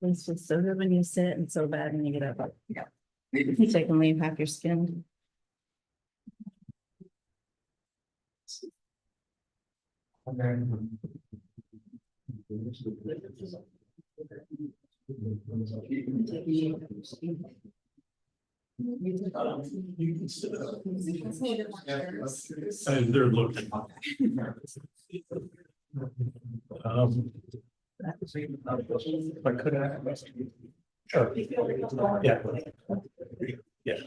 It's just so good when you sit and so bad when you get up. Yeah. You take and leave half your skin. And they're looking. If I could have. Sure. Yeah. Yeah.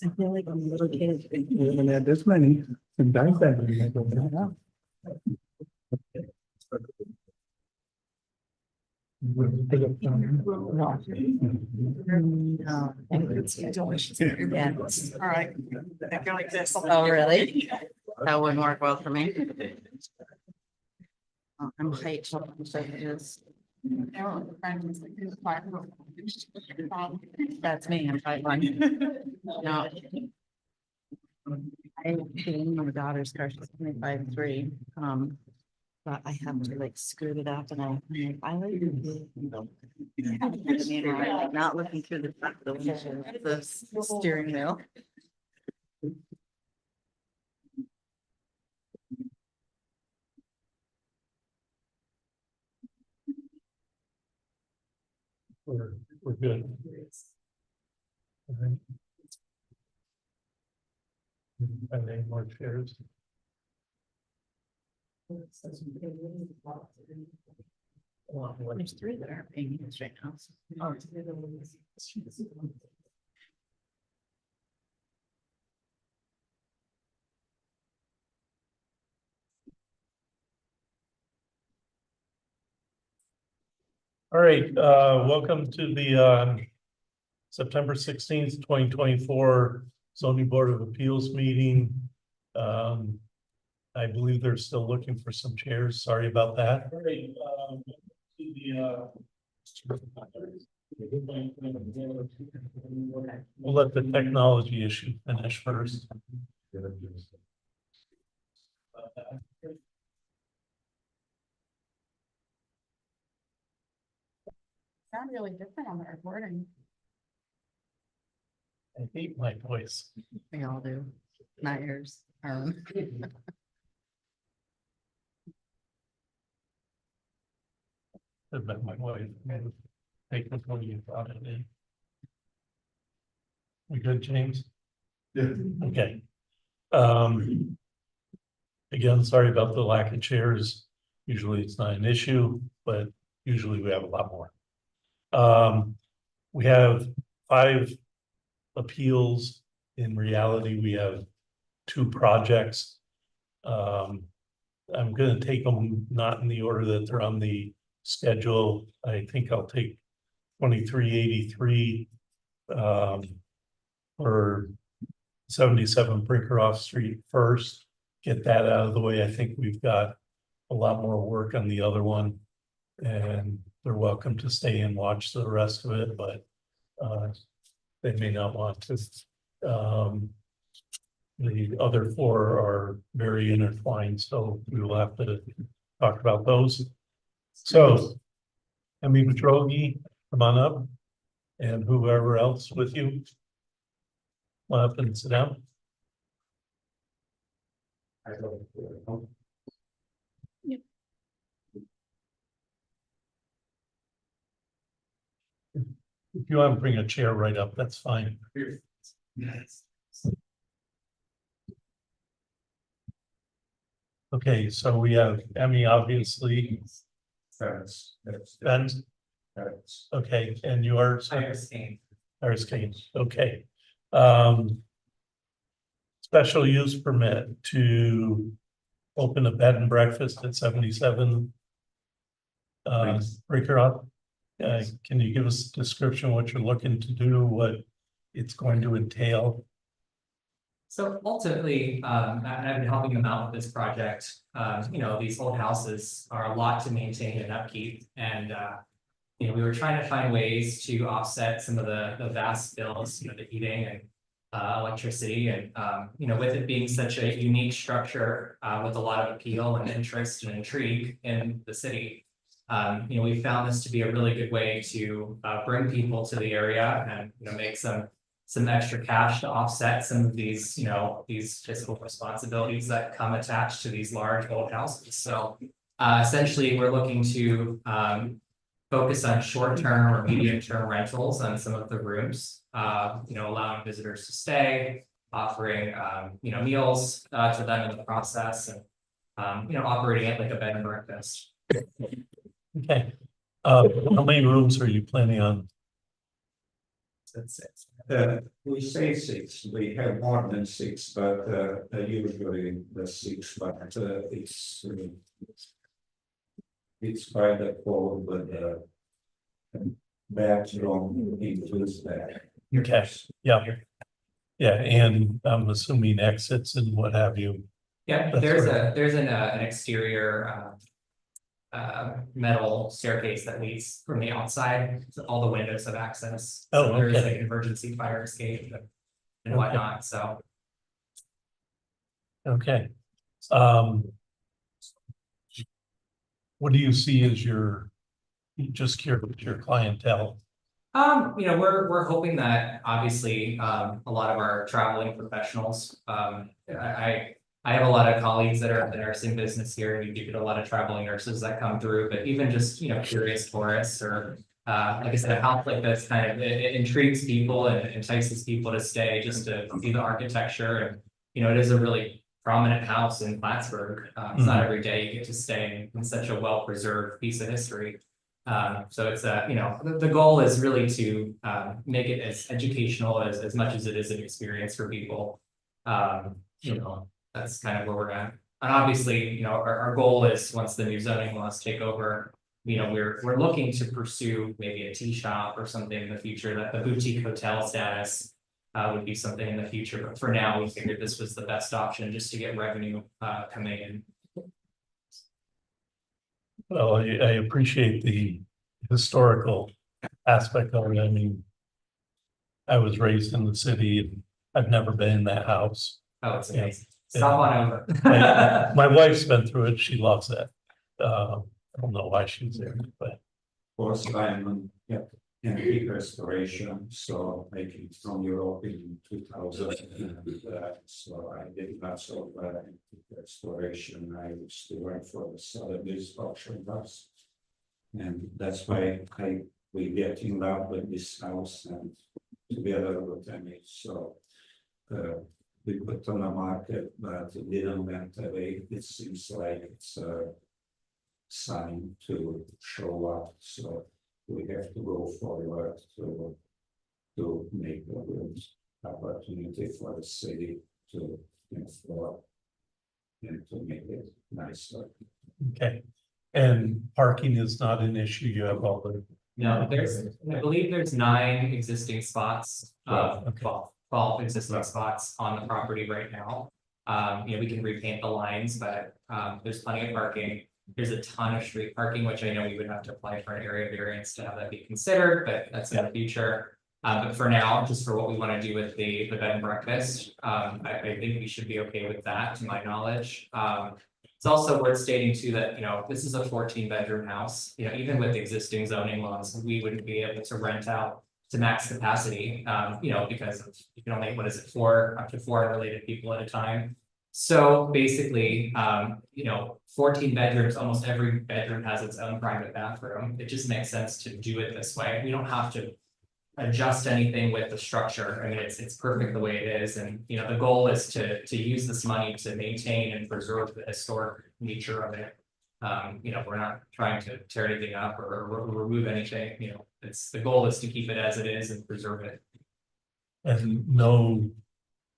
I feel like I'm a little kid. And had this many and died that many. No, I think it's delicious. Yeah. All right, I feel like this. Oh, really? That wouldn't work well for me. Oh, I'm height, so it is. That's me, I'm 5'1". No. My daughter's car, she's 5'3". But I have to like scoot it up and I like. Like not looking through the back of the windshield, the steering wheel. We're good. All right. And any more chairs? There's 3 that aren't being used right now. Oh. All right, welcome to the September 16th, 2024 zoning board of appeals meeting. I believe they're still looking for some chairs. Sorry about that. All right, we'll let the technology issue finish first. Sound really different on the recording. I hate my voice. We all do, not yours. I've been my wife. Take the 20 you brought it in. We good, James? Yeah. Okay. Again, sorry about the lack of chairs. Usually it's not an issue, but usually we have a lot more. We have 5 appeals. In reality, we have 2 projects. I'm going to take them not in the order that they're on the schedule. I think I'll take 2383 for 77 Brinkerhoff Street first. Get that out of the way. I think we've got a lot more work on the other one, and they're welcome to stay and watch the rest of it, but they may not want to. The other 4 are very intertwined, so we will have to talk about those. So, Emmy Petrogi, come on up, and whoever else with you. Come up and sit down. Yep. If you want to bring a chair right up, that's fine. Yes. Okay, so we have Emmy, obviously. Ben. Okay, and yours? Iris Kane, okay. Special use permit to open a bed and breakfast at 77 Brinkerhoff. Can you give us a description of what you're looking to do, what it's going to entail? So ultimately, and I've been helping them out with this project. These old houses are a lot to maintain and upkeep, and we were trying to find ways to offset some of the vast bills, the heating and electricity, and with it being such a unique structure with a lot of appeal and interest and intrigue in the city. We found this to be a really good way to bring people to the area and make some extra cash to offset some of these, these fiscal responsibilities that come attached to these large old houses. So essentially, we're looking to focus on short-term or medium-term rentals on some of the rooms, allowing visitors to stay, offering, meals to them in the process, and, operating it like a bed and breakfast. Okay. How many rooms are you planning on? That's it. We say 6, we have more than 6, but usually the 6, but it's quite a cold, but bathroom includes that. Okay, yeah. Yeah, and I'm assuming exits and what have you. Yeah, That's there's an exterior metal staircase that leads from the outside to all the windows of access. Oh, So there's okay. like an emergency fire escape and Okay. whatnot, so. Okay. What do you see as your clientele? We're hoping that obviously a lot of our traveling professionals, I have a lot of colleagues that are in the nursing business here. We do get a lot of traveling nurses that come through, but even just curious tourists or like I said, a house like this kind of it intrigues people and entices people to stay just to see the architecture. And it is a really prominent house in Plattsburgh. It's not every day you get to stay in such a well-preserved piece of history. So it's the goal is really to make it as educational as much as it is an experience for people. That's kind of where we're at. And obviously, our goal is once the new zoning laws take over, we're looking to pursue maybe a tea shop or something in the future. That the boutique hotel status would be something in the future. But for now, we figured this was the best option just to get revenue coming in. Well, I appreciate the historical aspect of it. I mean, I was raised in the city and I've never been in that house. Oh, it's amazing. Yeah. Stop on over. My wife's been through it. She loves it. I don't know why she's there, but First time in big restoration, so I came from Europe in 2000, and so I did lots of restoration. I used to work for the Sotheby's auction house, and that's why we get in love with this house and together with Emmy. So we put on the market, but it didn't went away. It seems like it's a sign to show up. So we have to go forward to make a good opportunity for the city to explore and to make it nicer. okay. And parking is not an issue. You have all the. No, I believe there's 9 existing spots, 12 existing spots on the property right now. We can repaint the lines, but there's plenty of parking. There's a ton of street parking, which I know we would have to apply for an area variance to have that be considered, but that's in the future. But for now, just for what we want to do with the bed and breakfast, I think we should be okay with that, to my knowledge. It's also worth stating too that, this is a 14-bedroom house, even with existing zoning laws, we wouldn't be able to rent out to max capacity, because you can only, up to 4 unrelated people at a time. So basically, 14 bedrooms, almost every bedroom has its own private bathroom. It just makes sense to do it this way. We don't have to adjust anything with the structure. I mean, it's perfect the way it is. And, the goal is to use this money to maintain and preserve the historic nature of it. We're not trying to tear anything up or remove anything, the goal is to keep it as it is and preserve it. And no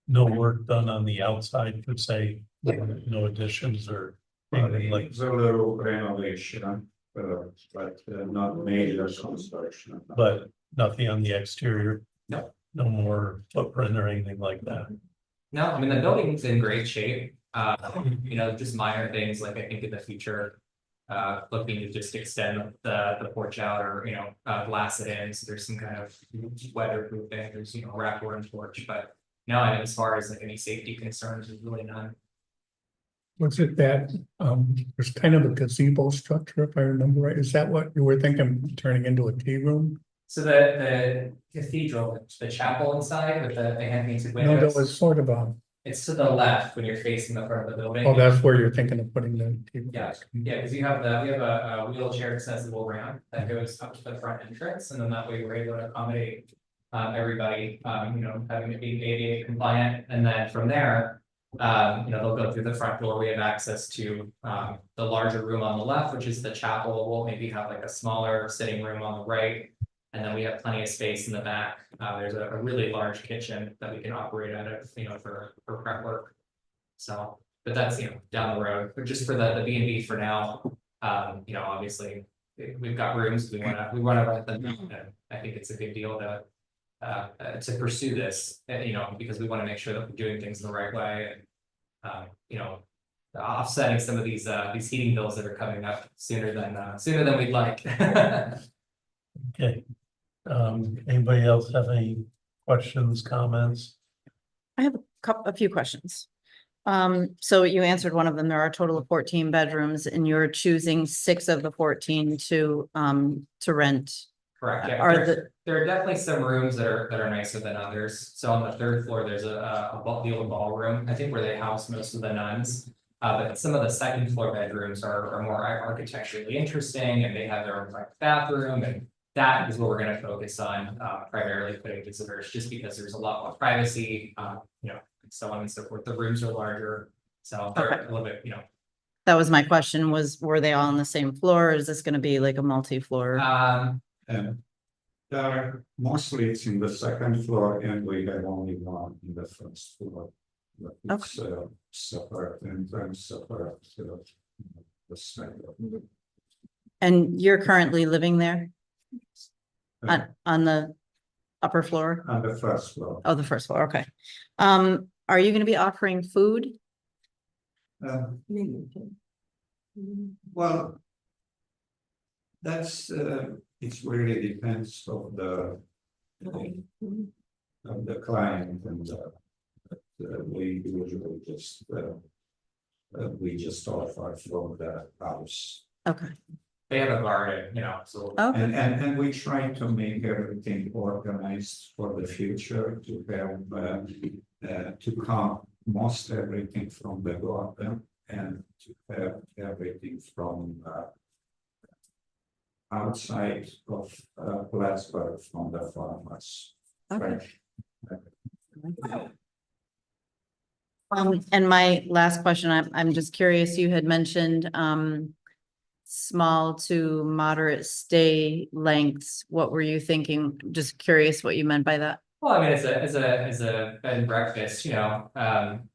work done on the outside per se, no additions or anything like. It's a little renovation, but not major construction. But nothing on the exterior. No. no more footprint or anything like that. No, I mean, the building's in great shape, you know, just minor things, like I think in the future. Looking to just extend the porch out or, you know, glass it in, so there's some kind of weatherproofing, there's, you know, wraparound porch, but. No, I mean, as far as like any safety concerns, there's really none. Was it that, there's kind of a gazebo structure, if I remember right, is that what you were thinking, turning into a tea room? So the cathedral, the chapel inside with the hand painted No, windows. that was sort of It's to the left when you're facing the front of the building. oh, that's where you're thinking of putting the tea room. Yeah, yeah, because we have a wheelchair accessible ramp that goes up to the front entrance, and then that way we're able to accommodate. Everybody, you know, having it be ADA compliant, and then from there. You know, they'll go through the front door, we have access to, the larger room on the left, which is the chapel, we'll maybe have like a smaller sitting room on the right. And then we have plenty of space in the back, there's a really large kitchen that we can operate out of, you know, for prep work. So, but that's, you know, down the road, but just for the B and B for now, you know, obviously. We've got rooms, we wanna rent them, and I think it's a good deal to pursue this, you know, because we want to make sure that we're doing things the right way and, you know, offsetting some of these heating bills that are coming up sooner than we'd like. Okay. Anybody else have any questions, comments? I have a few questions. So you answered one of them. There are a total of 14 bedrooms and you're choosing 6 of the 14 to rent. Correct, yeah, Are there are definitely some rooms that are nicer than others, so on the 3rd floor, there's the old ballroom, I think where they house most of the nuns. But some of the 2nd floor bedrooms are more architecturally interesting and they have their own private bathroom, and that is what we're gonna focus on, primarily putting visitors, just because there's a lot more privacy, you know, and so on and so forth, the rooms are larger, so they're a little bit, you know. That was my question, were they all on the same floor? Or is this gonna be like a multi-floor? And mostly it's in the 2nd floor and we have only one in the 1st floor. But it's separate entrance, separate the second. And you're currently living there? On the upper floor? On the 1st floor. Oh, the 1st floor, okay. Are you gonna be offering food? Well. That's it really depends of the client and we usually just offer from the house. Okay, They have a garden, you know, so. okay, And we try to make everything organized for the future to have to come most everything from the garden and to have everything from outside of Plattsburgh from the farmers. okay. Fresh. And my last question, I'm just curious, you had mentioned, small to moderate stay lengths. What were you thinking? Just curious what you meant by that. Well, I mean, as a bed and breakfast, you know,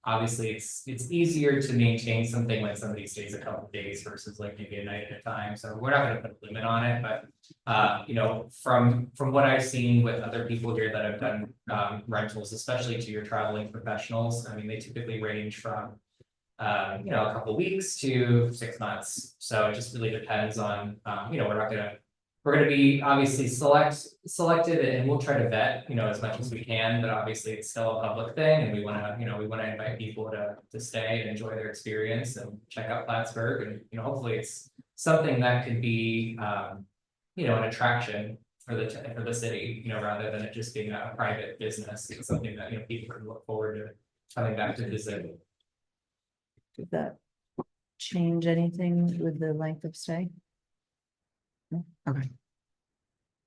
obviously it's easier to maintain something when somebody stays a couple of days versus like maybe a night at a time, so we're not gonna put a limit on it, but. You know, from what I've seen with other people here that have done rentals, especially to your traveling professionals, I mean, they typically range from. You know, a couple weeks to 6 months, so it just really depends on, you know, we're gonna be obviously selected and we'll try to vet, you know, as much as we can, but obviously it's still a public thing and we wanna invite people to stay and enjoy their experience and check out Plattsburgh and, you know, hopefully it's something that could be, you know, an attraction for the city, you know, rather than it just being a private business. It's something that, you know, people can look forward to coming back to visit. Did that change anything with the length of stay? No? Okay,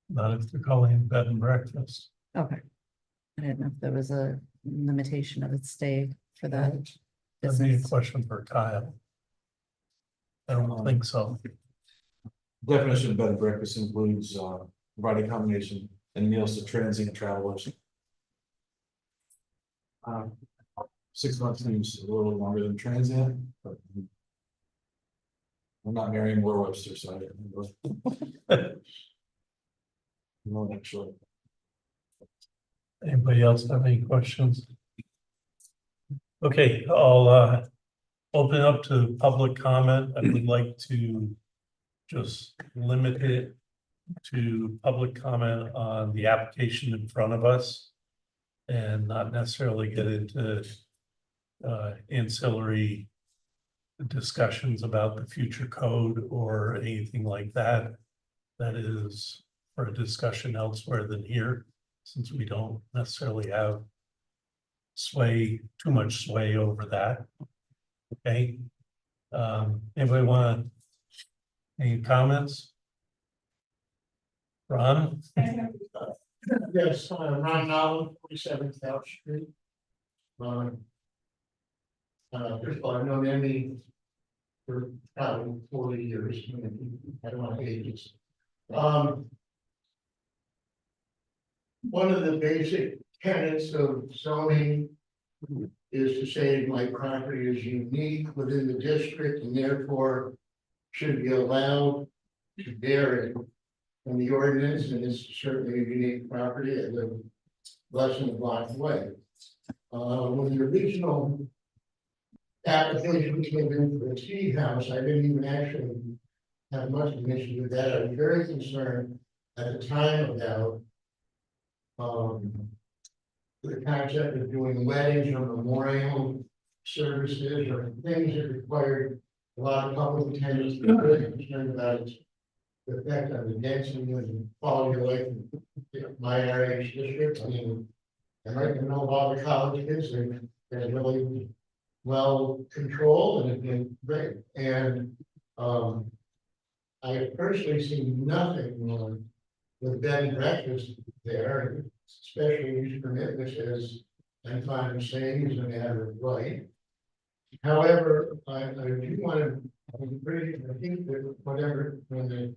Not if they're calling it bed and breakfast. okay. I didn't know if there was a limitation of its stay for that. That'd be a business. question for Kyle. I don't think so. Definition of bed and breakfast includes providing accommodation and meals to transient travelers. 6 months seems a little longer than transient, but I'm not marrying War Webster, so I don't know. No, actually. Anybody else have any questions? Okay, I'll open up to public comment. I would like to just limit it to public comment on the application in front of us and not necessarily get into ancillary discussions about the future code or anything like that. That is for a discussion elsewhere than here, since we don't necessarily have too much sway over that. Okay. Anybody want any comments? Ron? Yes, Ron Nolan, 47 South Street. First of all, I've known Emmy for probably 40 years. I don't know ages. One of the basic tenets of zoning is to say my property is unique within the district and therefore should be allowed to vary from the ordinance, and it's certainly a unique property. I live less than a block away. When the original application came in for the tea house, I didn't even actually have much of an issue with that. I was very concerned at the time about the concept of doing weddings or memorial services or things that required a lot of public attendance. I was very concerned about its effect on the density and quality of life in my RH district. I mean, I like to know all the colleges, they're really well controlled and it's been great. And I personally see nothing wrong with bed and breakfast there, especially use permit, which is, I'm fine with saying is a matter of right. However, I do want to, I think that whatever, when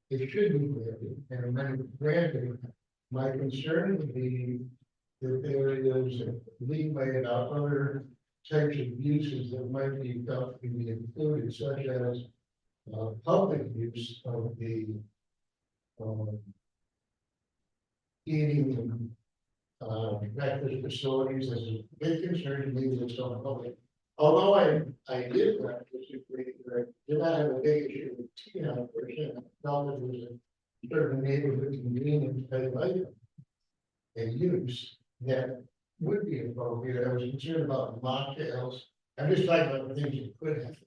it should be granted, and when it's granted, my concern would be that there is a leeway about other types of uses that might be felt to be included, such as public use of the eating and breakfast facilities as a big concern to me that's on public. Although I did not disagree, I did not have a big issue with tea house person. I felt it was a certain neighborhood convenience type item and use that would be appropriate. I was concerned about mocktails. I'm just talking about the things that could happen.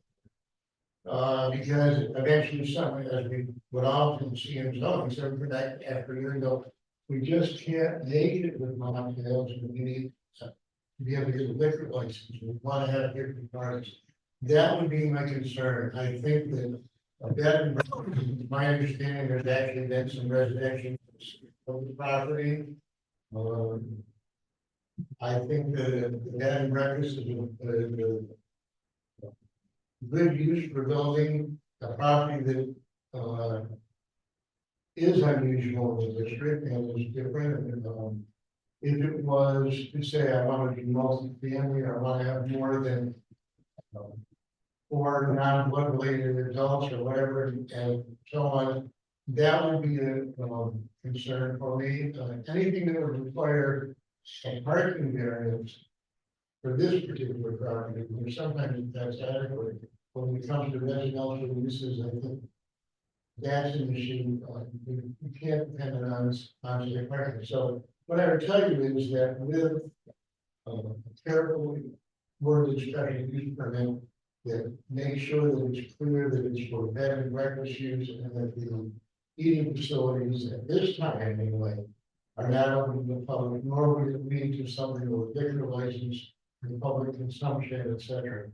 Because eventually something as we would often see in zoning, so for that after a year ago, we just can't make it with mocktails, and we need to be able to get a liquor license. We want to have different parties. That would be my concern. I think that my understanding, there's actually been some residential of the property. I think the bed and breakfast is a good use for building a property that is unusual in the district and is different. And if it was to say I want to do multi-family, or I want to have more than 4 non-blood related adults or whatever, and so on, that would be a concern for me. Anything that would require a parking variance for this particular property, because sometimes that's adequate. When it comes to residential uses, I think that's an issue. We can't depend on state parking. So what I would tell you is that with carefully worded special use permit that makes sure that it's clear that it's for bed and breakfast use, and that the eating facilities at this time anyway are not open to the public, nor would it lead to something with liquor license and public consumption, etc.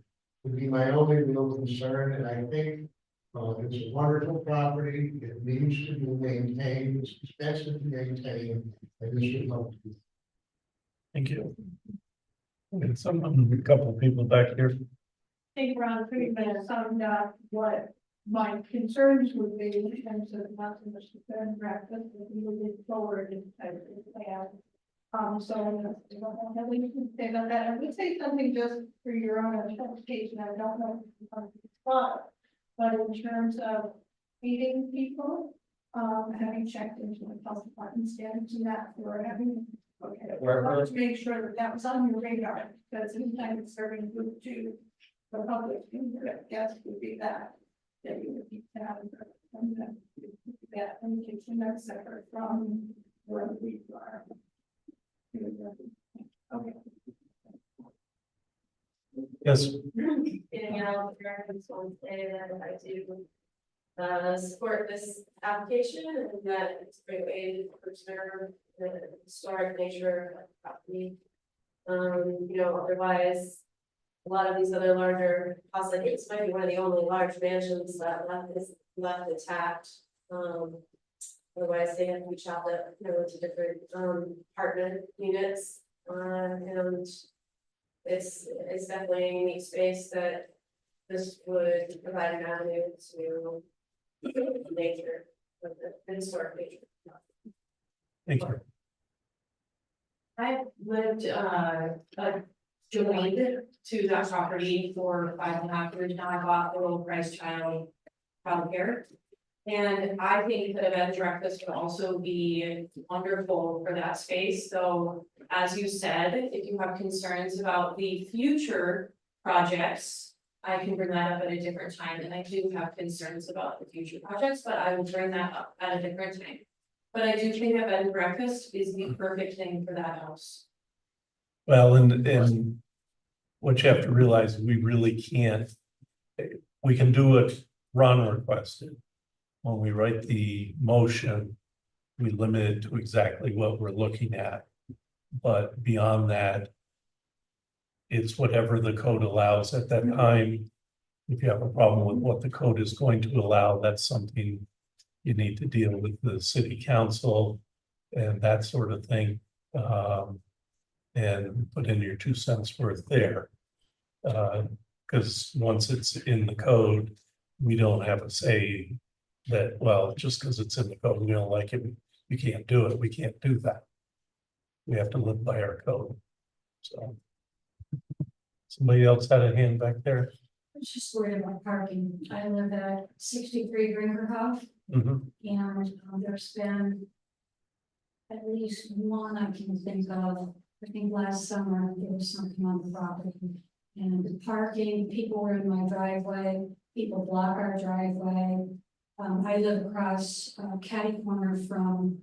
Would be my only real concern, and I think it's a wonderful property. It needs to be maintained. It's expensive to maintain, and we should help. Thank you. And a couple of people back here. Think around 3 minutes, summed up what my concerns would be in terms of not so much the bed and breakfast, but moving forward in type of plan. So I don't know how we can say about that. I would say something just for your own interpretation. I don't know if it's on the spot, but in terms of feeding people, having checked into the health department standards and that for having Okay, I We're- wanted to make sure that that was on your radar, because anytime it's serving food to the public, yes, would be that. That you would be that, and that in the kitchen, that's separate from where we are. Okay. Yes, Danielle, I just want to say that I do support this application and that it's a great way to preserve the historic nature of the property. You know, otherwise, a lot of these other larger houses, I think this might be one of the only large mansions that left intact. Otherwise, they have to be chopped up, you know, into different apartment units, and it's definitely a unique space that this would provide an avenue to nature, the historic nature. thank you. I've lived joined to that property for 5.5 years now. I bought the low price child care. And I think that a bed and breakfast would also be wonderful for that space. So as you said, if you have concerns about the future projects, I can bring that up at a different time. And I do have concerns about the future projects, but I will bring that up at a different time. But I do think that bed and breakfast is the perfect thing for that house. Well, and what you have to realize, we really can't, we can do what Ron requested. When we write the motion, we limit it to exactly what we're looking at. But beyond that, it's whatever the code allows at that time. If you have a problem with what the code is going to allow, that's something you need to deal with the city council and that sort of thing. And put in your 2 cents worth there. Because once it's in the code, we don't have a say that, well, just because it's in the code, we don't like it, we can't do it, we can't do that. We have to live by our code, so. Somebody else had a hand back there? I was just worried about parking. I live at 63 Gringerhoff, Mhm. and there's been at least one I can think of. I think last summer there was something on the property. And the parking, people were in my driveway, people block our driveway. I live across catty corner from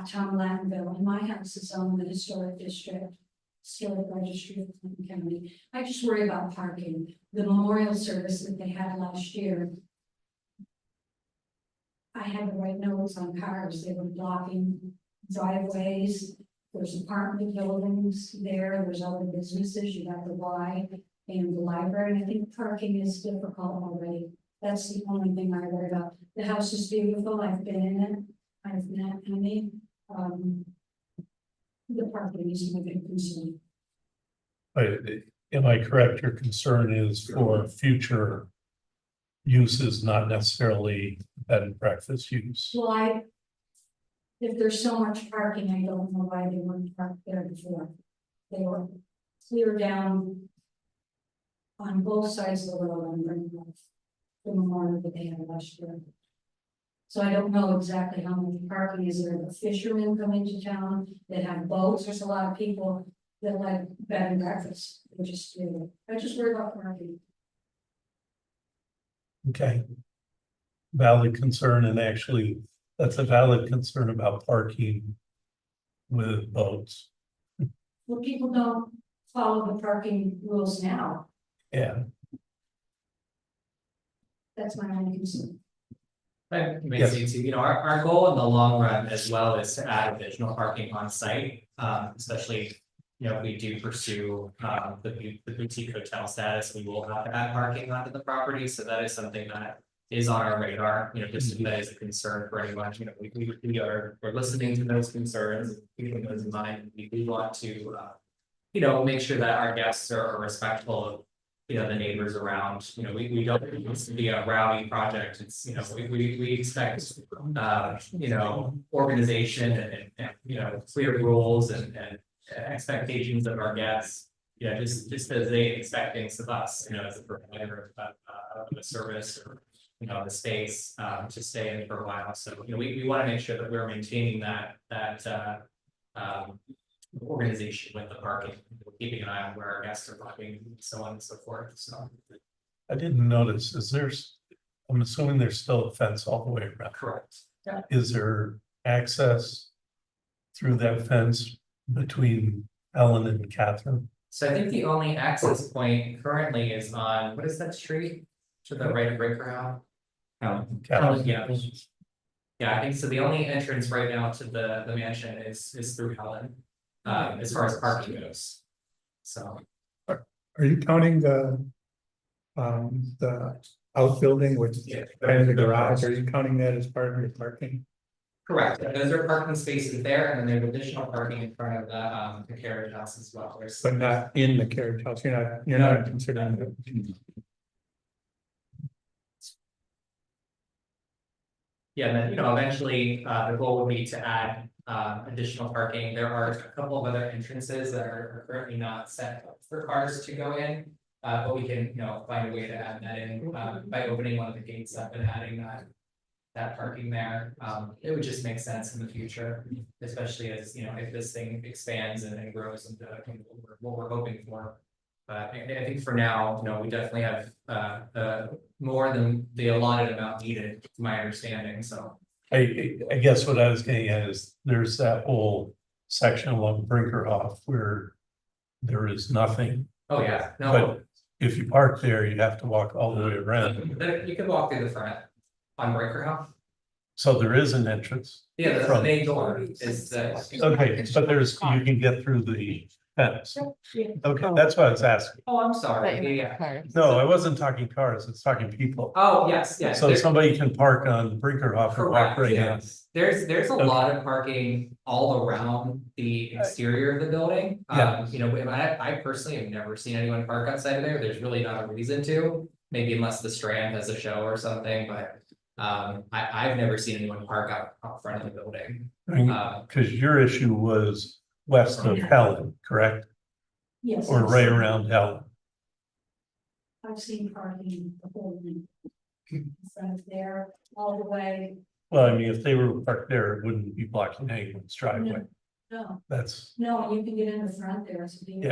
Tom Latinville, and my house is on the historic district. Historic registry of Clinton County. I just worry about parking. The memorial service that they had last year. I had to write notes on cars. They were blocking driveways. There's apartment buildings there. There's other businesses. You got the Y and the library. And I think parking is difficult already. That's the only thing I worry about. The house is beautiful. I've been in it. I've met Penny. The parking is my big concern. But am I correct, your concern is for future uses, not necessarily bed and breakfast use? Well, if there's so much parking, I don't know why they weren't parked there before. They were clear down on both sides of the road and bring the memorial that they had last year. So I don't know exactly how much parking is there. The fishermen come into town that have boats. There's a lot of people that like bed and breakfast. I just worry about parking. Okay. Valid concern, and actually, that's a valid concern about parking with boats. Well, people don't follow the parking rules now. Yeah, That's my only concern. I may Yes. say too, you know, our goal in the long run as well is to add additional parking on site, especially. You know, if we do pursue the boutique hotel status, we will have to add parking onto the property, so that is something that is on our radar, you know, just that is a concern for anyone, you know, we're listening to those concerns, keeping those in mind, we do want to. You know, make sure that our guests are respectful of, you know, the neighbors around, you know, we don't want this to be a rowdy project, it's, you know, we expect. You know, organization and you know, clear rules and expectations of our guests. Yeah, just as they expect things of us, you know, as a provider of a service or, you know, the space to stay in for a while. So, you know, we want to make sure that we're maintaining that organization with the parking, keeping an eye on where our guests are parking, so on and so forth, so. I didn't notice, I'm assuming there's still a fence all the way around. Correct. Yeah. Is there access through that fence between Ellen and Catherine? So I think the only access point currently is on, what is that street? To the right of Breaker House? Catherine? Yeah. Yeah, I think so. The only entrance right now to the mansion is through Helen, as far as parking goes. So, Are you counting the outbuilding, which is Yeah. kind of the garage, are you counting that as part of your parking? correct, those are parking spaces there, and then there's additional parking in front of the carriage house as well. There's. But not in the carriage house, you're not considering it. Yeah, and then, eventually, the goal would be to add additional parking. There are a couple of other entrances that are currently not set up for cars to go in. But we can, find a way to add that in by opening one of the gates up and adding that parking there. It would just make sense in the future, especially as, if this thing expands and grows into what we're hoping for. But I think for now, we definitely have more than the allotted amount needed, to my understanding, so. I guess what I was getting at is there's that whole section along Brinkerhoff where there is nothing. Oh, yeah, no, But if you park there, you have to walk all the way around. you can walk through the front on Breaker House. So there is an entrance. Yeah, the From- main door is the. Okay, but you can get through the fence. Okay, that's what I was asking. Oh, I'm sorry, yeah. No, I wasn't talking cars, it's talking people. Oh, yes, yes. So there- somebody can park on Brinkerhoff and walk Correct, right in. yes. There's a lot of parking all around the exterior of the building. Yeah. I personally have never seen anyone park outside of there. There's really not a reason to. Maybe unless the Strand has a show or something, but I've never seen anyone park out front of the building. Cause your issue was west of Helen, correct? Yes. Or right around Helen. I've seen parking the whole length. From there all the way, Well, I mean, if they were parked there, it wouldn't be blocking anyone's driveway. no, That's, you can get in the front there, it's beautiful.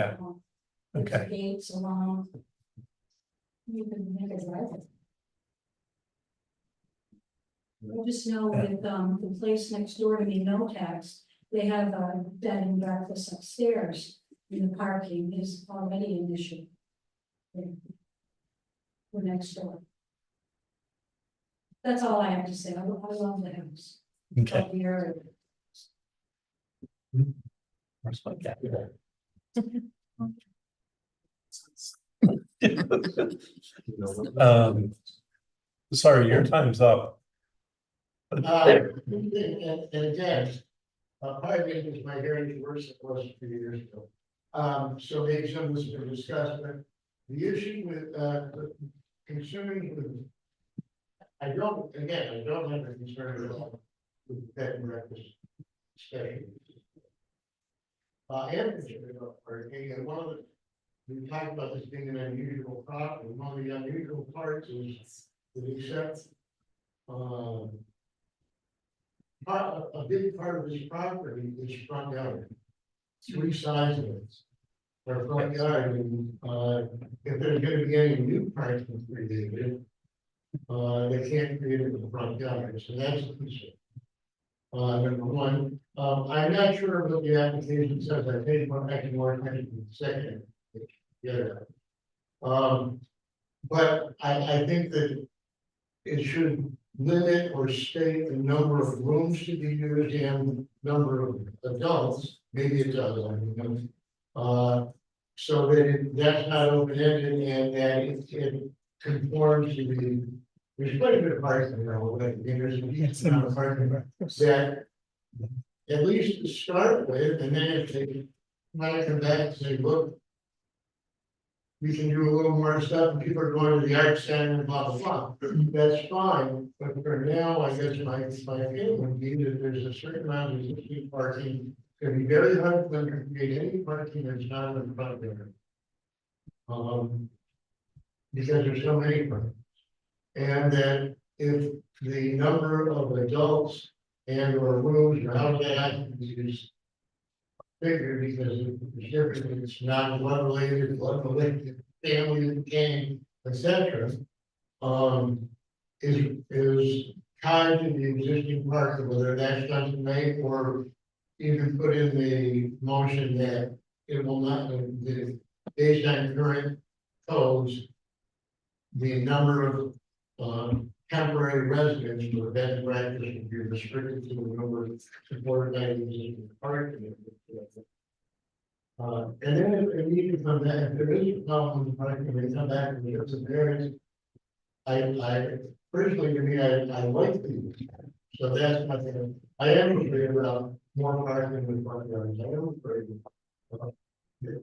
Yeah. There's okay. gates along. You can make it right. I just know with the place next door to me, No Tax, they have a bed and breakfast upstairs. And the parking is already an issue. We're next door. That's all I have to say. I love the house. Okay. Love the area. Where's my cat? Sorry, your time's up. And again, part of it is my hearing worse than it was a few years ago. So maybe some of this has been discussed, but the issue with, consuming with. I don't have a concern at all with bed and breakfast. Especially. I am concerned about parking, and one of the, we talked about this being an unusual property, one of the unusual parts is that except. A big part of this property is front yard. 3 sides of it. Our front yard, and, if there's gonna be any new parking created. They can't create it in the front yard, so that's the concern. Number one, I'm not sure what the application says, I paid actually more attention to the second. Yeah. But I think that it should limit or state the number of rooms to be used and number of adults, maybe it does, I don't know. So that that's not open-ended and that it conforms to the, there's quite a bit of parking, there's a decent amount of parking that at least to start with, and then if they might come back and say, look, we can do a little more stuff, and people are going to the art center and blah, blah, blah. That's fine, but for now, I guess my opinion would be that there's a certain amount of existing parking. It's gonna be very hard for them to create any parking that's not in the front there. Because there's so many parking. And then if the number of adults and or rooms or how that is figure because it's different, it's non-blood related, blood related, family came, etc. Is tied to the existing park, whether that's something made or even put in the motion that it will not, based on current codes, the number of, temporary residents for bed and breakfast would be restricted to the number supported by the existing park. And then if we need to come back, if there is a problem with the park, and we come back and there's a variance, I personally, to me, I like these. So that's my thing. I am afraid about more parking with front yards. I am afraid.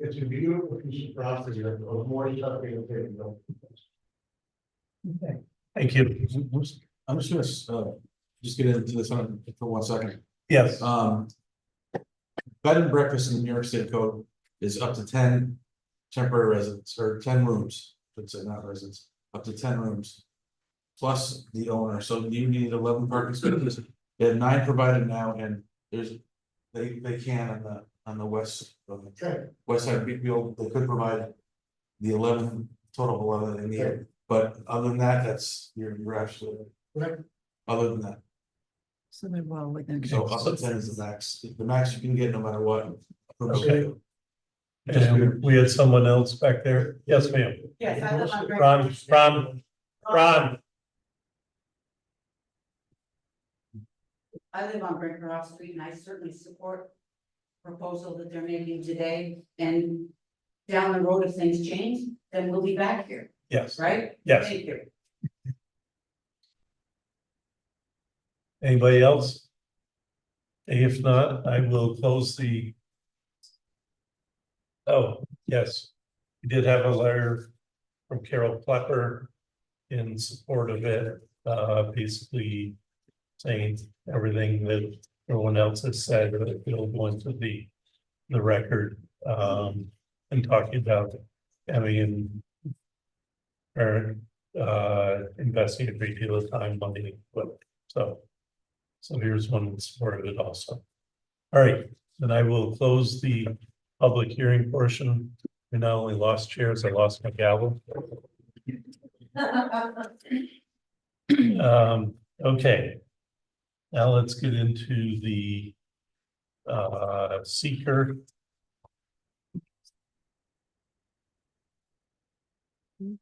It's a beautiful piece of property, or more stuff being taken. Thank you. I'm just gonna, just get into this on for 1 second. Yes, Bed and breakfast in the New York State Code is up to 10 temporary residents or 10 rooms, should say not residents, up to 10 rooms. Plus the owner, so you need 11 parking spaces. They have 9 provided now, and there's, they can on the west, west side of Beatfield, they could provide the 11, total of 11 they need. But other than that, that's, you're absolutely right. Other than that, So they're well within. so up to 10 is the max you can get no matter what. Okay. And we had someone else back there. Yes, ma'am. Yes, I live on Ron. I live on Brinckerhoff Street and I certainly support the proposal that they're making today. And down the road, if things change, then we'll be back here, Yes, right? yes. Thank you. Anybody else? If not, I will close the. Oh, yes, we did have a letter from Carol Plepper in support of it, basically saying everything that everyone else has said, that it'll go into the record, and talking about having or investing a great deal of time, money, but so here's one in support of it also. All right, then I will close the public hearing portion. We not only lost chairs, I lost my gavel. Okay. Now let's get into the seeker.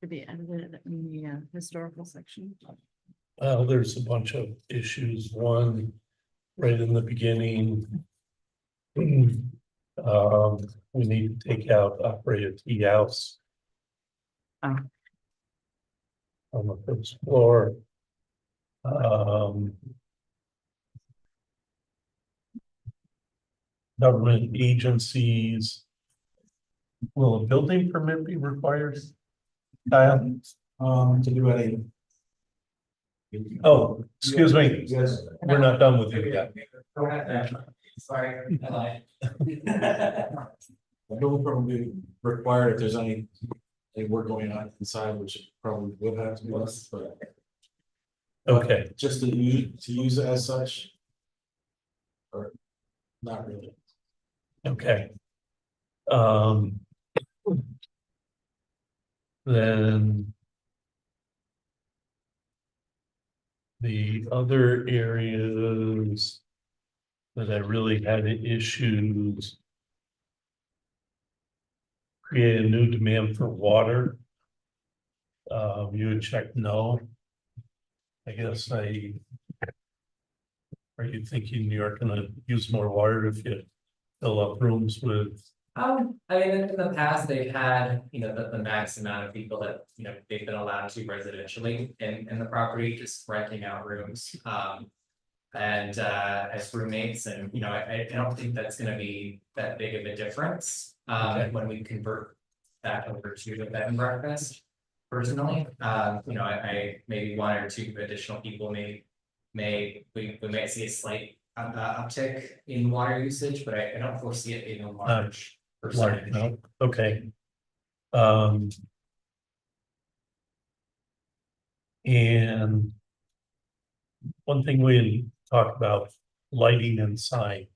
To be edited in the historical section. Well, there's a bunch of issues. One, right in the beginning. We need to take out operated tea house. Oh. On the first floor. Government agencies. Will a building permit be required? Kyle? To do any. Oh, excuse me, Yes. we're not done with you yet. Go ahead. Sorry. I lied. The building permit will be required if there's any work going on inside, which it probably would have to be, but Okay, just to use it as such. Or not really. okay. Then. The other areas. That I really had issues. Create a new demand for water. You would check no. I guess are you thinking you're gonna use more water if you fill up rooms with? I mean, in the past, they've had, the max amount of people that, they've been allowed to residentially in the property, just renting out rooms. And as roommates, and I don't think that's gonna be that big of a difference. Okay. When we convert that over to the bed and breakfast. Personally, I maybe 1 or 2 additional people we may see a slight uptick in water usage, but I don't foresee it being a large percentage. No, okay. And one thing we talked about, lighting and sign.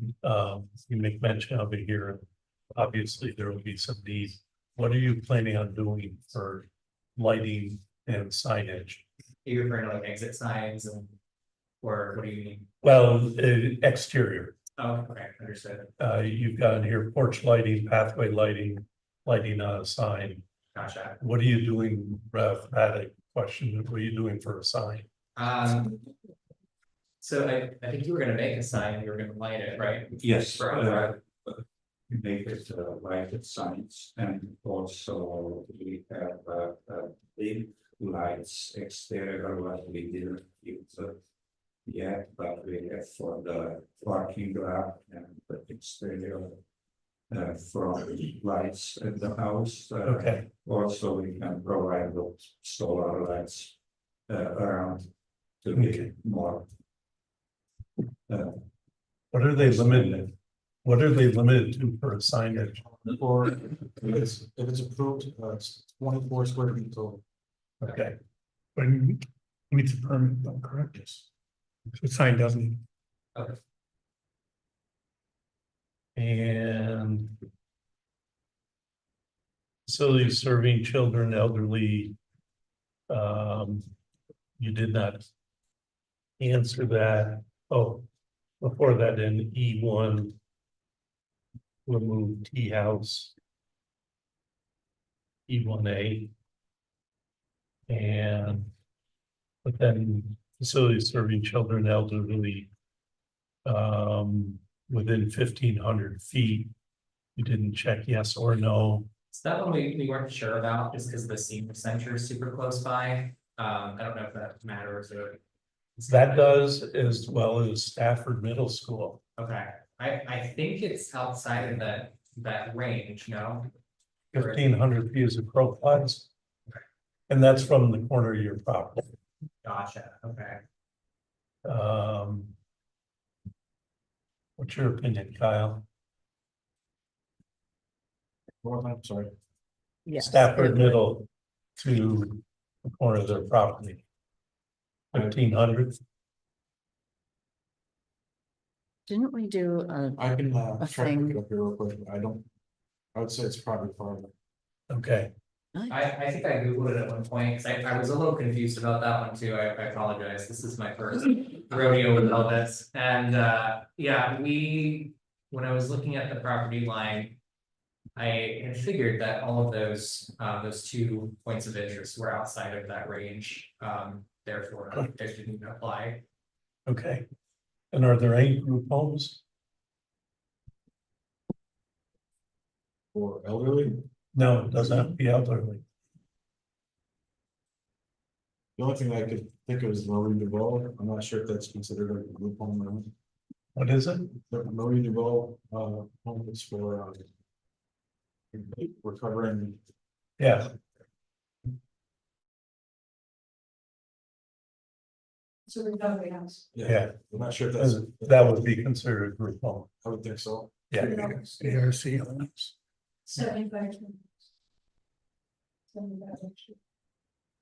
you make mention of it here. Obviously, there will be some need. What are you planning on doing for lighting and signage? You're referring to like exit signs and, or what do you mean? Well, exterior, Oh, okay, understood, you've got in here porch lighting, pathway lighting, lighting on a sign. gotcha. What are you doing, Rev, had a question, what are you doing for a sign? So I think you were gonna make a sign, you were gonna light it, right? Yes, For- make it lighted signs, and also we have big lights exterior what we didn't use yet, but we have for the parking lot and the exterior front lights at the house. Okay, Also, we can provide those solar lights around to Okay. be more. what are they limited? What are they limited to for a signage? Or if it's approved, it's 24 square feet total. Okay, But it meets the permit, though, correct? Yes. The sign doesn't. and. Facilities serving children, elderly. You did not. Answer that, oh, before that in E1. Remove tea house. E1A. And. But then facilities serving children, elderly. Within 1,500 feet. You didn't check yes or no. So that one we weren't sure about, just because the senior center is super close by, I don't know if that matters or. That does as well as Stafford Middle School. Okay, I think it's outside of that range, no? 1,500 feet as a crow flies. And that's from the corner of your property. Gotcha, okay. What's your opinion, Kyle? I'm sorry. Yes. Stafford Middle to the corner of their property. 1,500, Didn't we do a, I can A try to thing. pick it up here real quick. I would say it's probably farther. okay, I think I Googled it at one point, because I was a little confused about that one too, I apologize, this is my first rodeo with all this, and yeah, when I was looking at the property line. I had figured that all of those 2 points of interest were outside of that range, therefore they didn't apply. okay. And are there any group homes? For elderly, No, it doesn't have to be elderly. the only thing I could think of is Marie Duval. I'm not sure if that's considered like a group home or not. What is it? The Marie Duval home is for recovering. Yeah, It's a recovery house. yeah, I'm not sure if that's. that would be considered a group home. I would think so. Yeah, ARC homes. 75.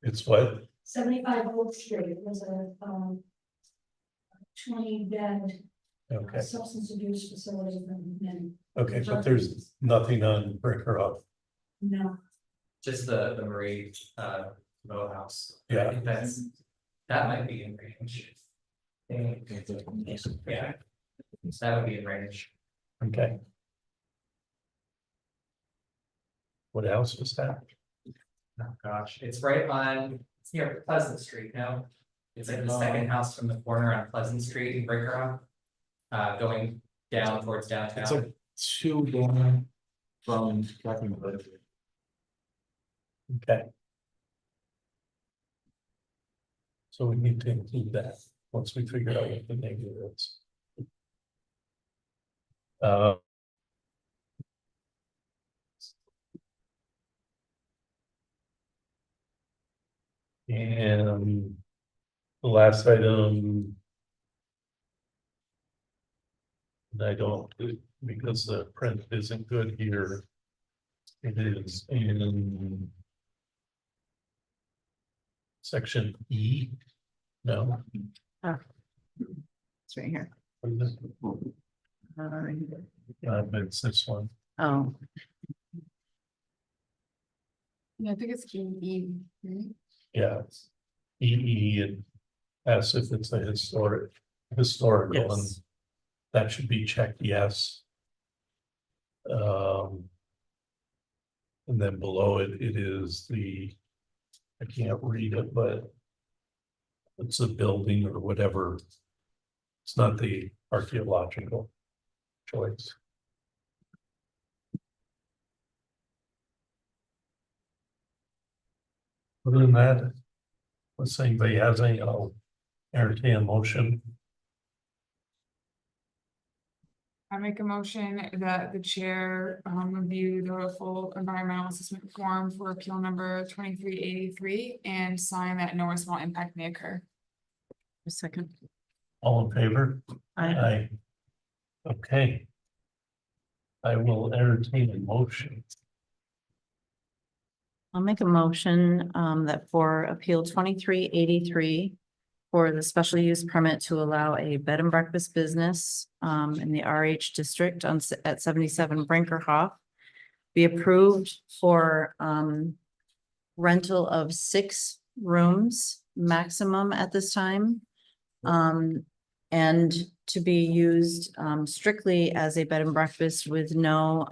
it's what? 75 Oak Street was a 20-bed Okay, substance abuse facility for men. okay, but there's nothing on Brinkerhoff. No, Just the Marie row house. Yeah. I think that might be in range. Yeah. So that would be in range. Okay. What else was that? Oh, gosh, it's it's near Pleasant Street, no? It's like the second house from the corner on Pleasant Street in Breaker Rock. Going down towards downtown. It's like 2 down from Captain. Okay. So we need to include that once we figure out what the negative is. And the last item. I don't, because the print isn't good here. It is in. Section E. No. it's right here. What is it? It's this one. Oh, Yeah, I think it's E. Yeah. It's EE and as if it's a historical and yes. that should be checked, yes. And then below it, it is I can't read it, but it's a building or whatever. It's not the archaeological choice. Other than that, unless anybody has any, I'll entertain a motion. I make a motion that the chair review the full environmental assessment form for appeal number 2383 and sign that no small impact may occur. A second. All in favor? Aye. Okay. I will entertain a motion. I'll make a motion that for appeal 2383 for the special use permit to allow a bed and breakfast business in the RH district at 77 Brinkerhoff be approved for rental of 6 rooms maximum at this time. And to be used strictly as a bed and breakfast with no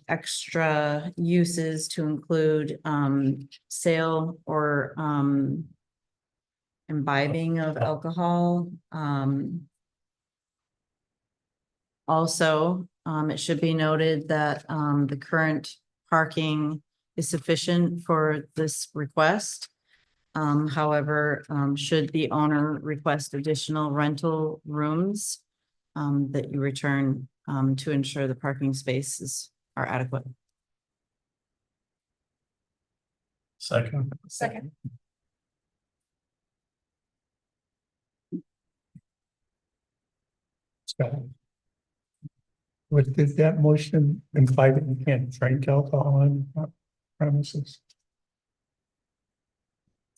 extra uses to include sale or imbibing of alcohol. Also, it should be noted that the current parking is sufficient for this request. However, should the owner request additional rental rooms, that you return to ensure the parking spaces are adequate. Second. Second. So. Did that motion imply that you can't drink alcohol on premises?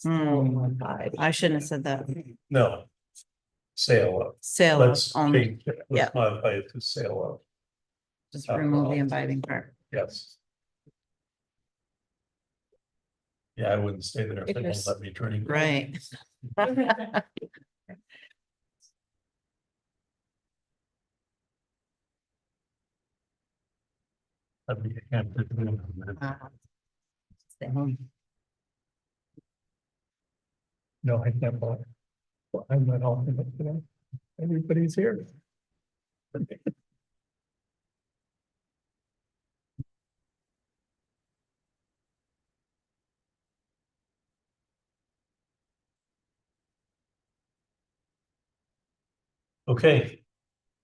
I shouldn't have said that. No. Sale of. Sale of Let's only, change it. yeah. Let's modify it to sale of. just remove the imbibing part. Yes. Yeah, I wouldn't stay there if If they you're won't let me drink. Right. That'd be- I can't put it in. Stay home. No, I can't buy. Well, I'm not alternate today. Everybody's here. Okay.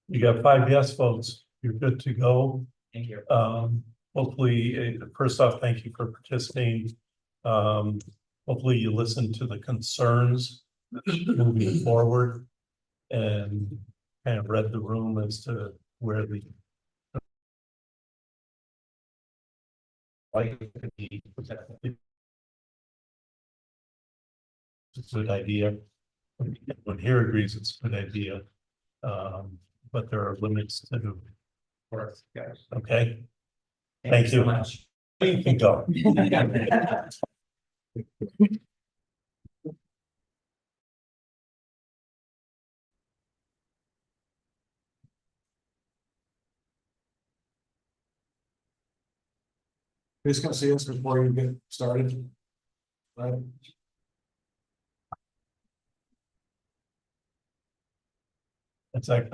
You got 5 yes votes. You're good to go. Thank you. Hopefully, first off, thank you for participating. Hopefully you listen to the concerns moving forward. And kind of read the room as to where the. Like could be. It's a good idea. When here agrees, it's a good idea. But there are limits to. Work, guys. Okay. Thank so you. much. You can go. Please come see us before you get started. Right? It's like,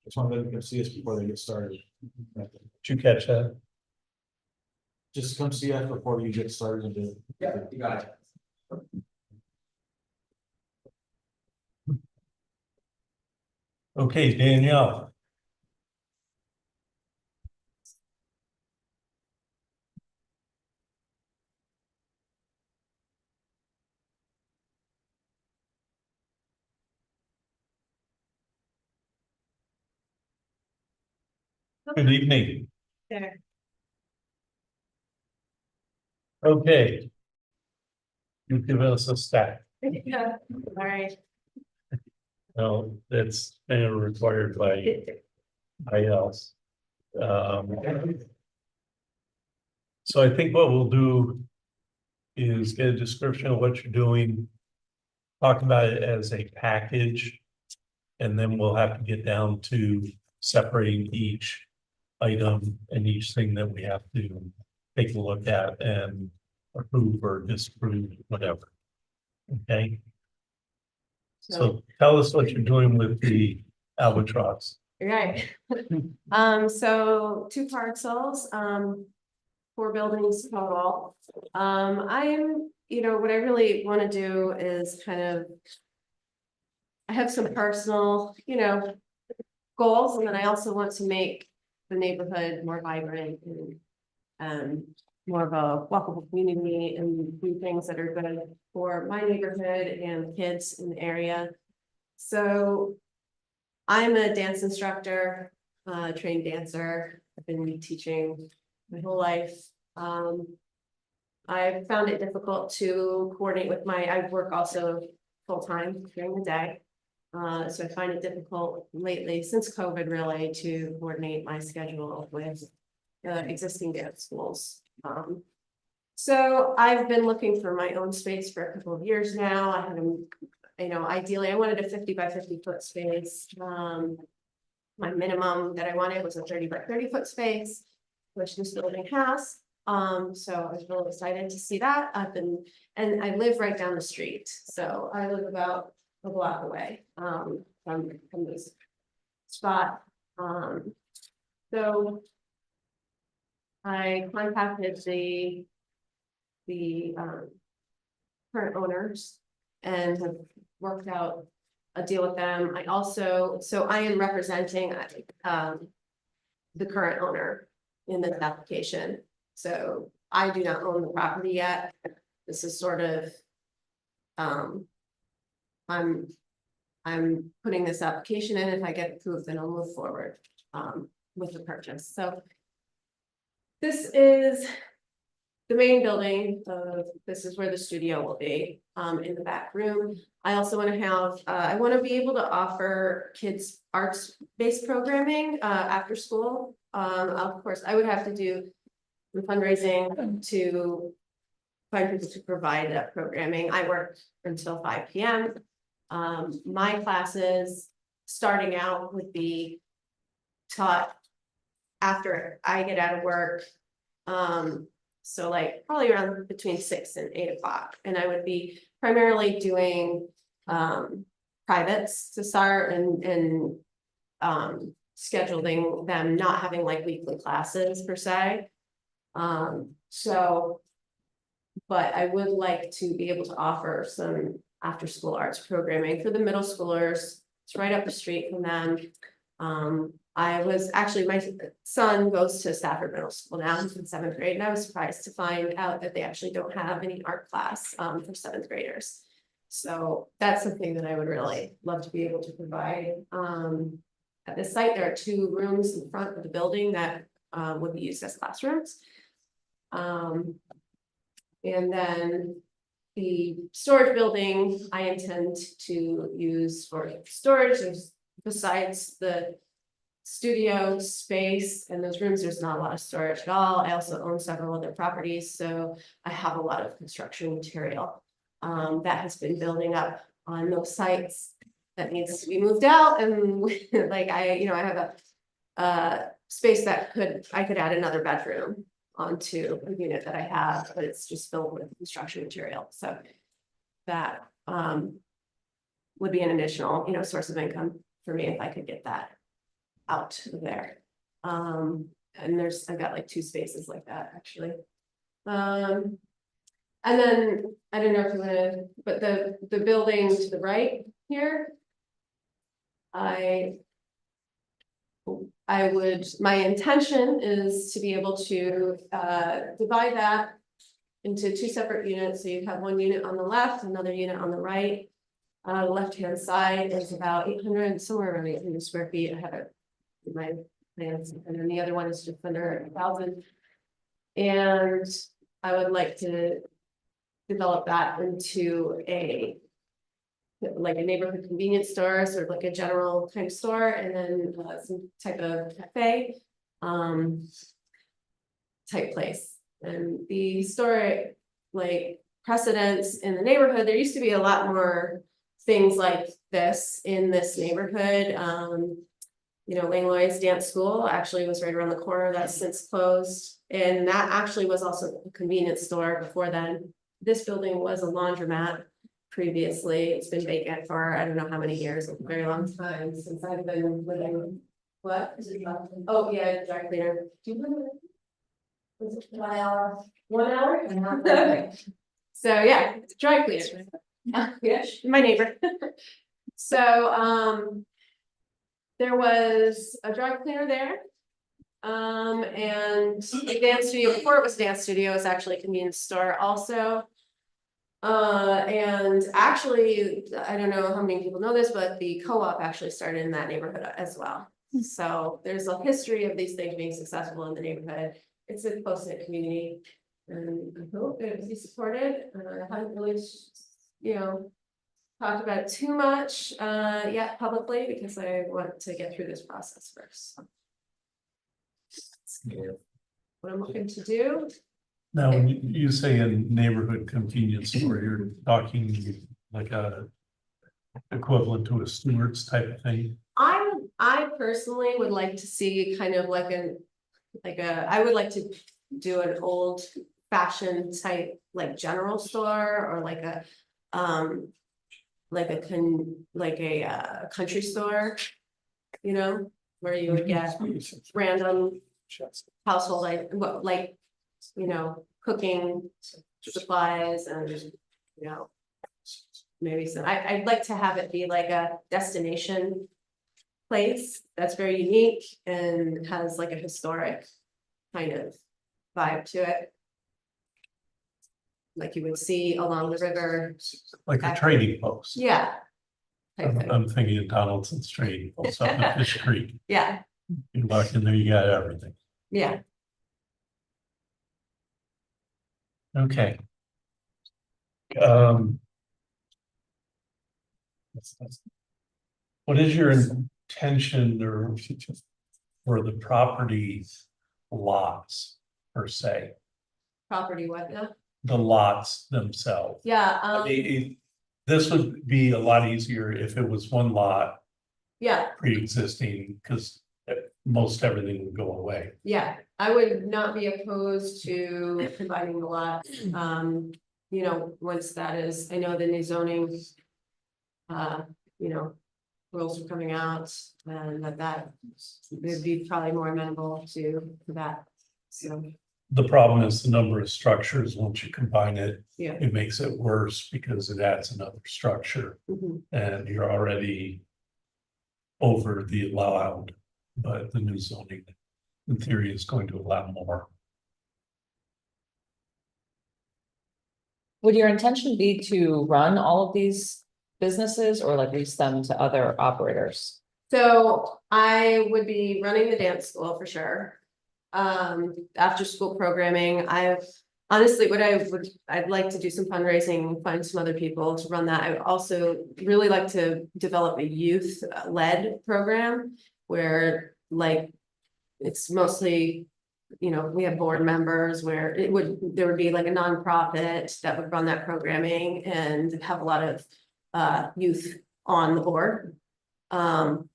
Just want them to come see us before they get started. did you catch that? Just come see us before you get started and do. Yeah, you got it. Okay, Danielle. Good evening. There. Okay. You give us a stack. Yeah, all right. No, that's kind of required by us. So I think what we'll do is get a description of what you're doing. Talk about it as a package. And then we'll have to get down to separating each item and each thing that we have to take a look at and approve or disapprove, whatever. Okay? So tell us what you're doing with the albatross. Right. So 2 parcels, 4 buildings total. I'm, what I really want to do is kind of. I have some personal, goals, and then I also want to make the neighborhood more vibrant and more of a walkable community and do things that are good for my neighborhood and kids in the area. So I'm a dance instructor, trained dancer. I've been teaching my whole life. I found it difficult to coordinate with I work also full-time during the day. So I find it difficult lately, since COVID really, to coordinate my schedule with existing dance schools. So I've been looking for my own space for a couple of years now. I had ideally I wanted a 50 by 50 foot space. My minimum that I wanted was a 30 by 30 foot space, which this building has. So I was really excited to see that. And I live right down the street. So I live about a block away, from this spot. So I contacted the current owners and have worked out a deal with them. I am representing, the current owner in this application. So I do not own the property yet. This is sort of, I'm putting this application in. If I get approved, then I'll move forward, with the purchase. So this is the main building. This is where the studio will be, in the back room. I also want to have, I want to be able to offer kids arts-based programming, after school. Of course, I would have to do some fundraising to find people to provide that programming. I work until 5 p.m. My classes starting out would be taught after I get out of work. So like probably around between 6 and 8 o'clock. And I would be primarily doing privates to start and scheduling them, not having like weekly classes per se. But I would like to be able to offer some after school arts programming for the middle schoolers. It's right up the street from them. My son goes to Stafford Middle School now, he's in 7th grade, and I was surprised to find out that they actually don't have any art class for 7th graders. So that's something that I would really love to be able to provide. At this site, there are 2 rooms in front of the building that would be used as classrooms. And then the storage building, I intend to use for storage. Besides the studio space and those rooms, there's not a lot of storage at all. I also own several other properties, so I have a lot of construction material that has been building up on those sites that needs to be moved out. And like I have a space that I could add another bedroom onto a unit that I have, but it's just filled with construction material. So that would be an additional, source of income for me if I could get that out of there. And I've got like 2 spaces like that actually. And then I don't know if you want to, but the building to the right here, my intention is to be able to divide that into 2 separate units. So you have 1 unit on the left, another unit on the right. The left-hand side is about 800, somewhere around 800 square feet. I have it in my plans, and then the other one is just under 1,000. And I would like to develop that into a like a neighborhood convenience store, sort of like a general kind of store, and then some type of cafe. Type place, and the historic, like, precedents in the neighborhood, there used to be a lot more things like this in this neighborhood. You know, Langlois Dance School actually was right around the corner, that's since closed, and that actually was also a convenience store before then. This building was a laundromat previously, it's been vacant for I don't know how many years, a very long time since I've been living. What? Oh, yeah, dry cleaner. Do you remember? Was it 1 hour? 1 hour? Okay. So, yeah, dry cleaner. Yeah, my neighbor. So, there was a dry cleaner there. And a dance studio, before it was a dance studio, it was actually a convenience store also. And actually, I don't know how many people know this, but the co-op actually started in that neighborhood as well. So there's a history of these things being successful in the neighborhood. It's a close-knit community, and I hope it will be supported. I haven't really, you know, talked about it too much yet publicly, because I want to get through this process first. So, what I'm looking to do. Now, when you say a neighborhood convenience store, you're talking like a equivalent to a Stewart's type of thing? I personally would like to see kind of like I would like to do an old fashioned type, like general store, or like a country store, you know, where you would get random household, like, you know, cooking supplies and, you know, maybe some, I'd like to have it be like a destination place that's very unique and has like a historic kind of vibe to it. Like you would see along the river. Like a trading post. Yeah. I'm thinking of Donaldson's Trading Post up in Fish Creek. Yeah. You walk in there, you got everything. Yeah. Okay. What is your intention or for the property lots per se? Property what now? The lots themselves. Yeah. I mean, this would be a lot easier if it was one lot Yeah. pre-existing, because most everything would go away. Yeah, I would not be opposed to combining the lots. You know, once that is, I know the new zoning. You know, rules are coming out, and that would be probably more amenable to that. So, The problem is the number of structures. Once you combine it, yeah. it makes it worse because it adds another structure, Mhm. and you're already over the allowed, but the new zoning in theory is going to allow more. Would your intention be to run all of these businesses or like lease them to other operators? So I would be running the dance school for sure. After school programming, I've honestly, I'd like to do some fundraising, find some other people to run that. I would also really like to develop a youth led program where like, it's mostly, you know, we have board members where there would be like a nonprofit that would run that programming and have a lot of youth on the board. And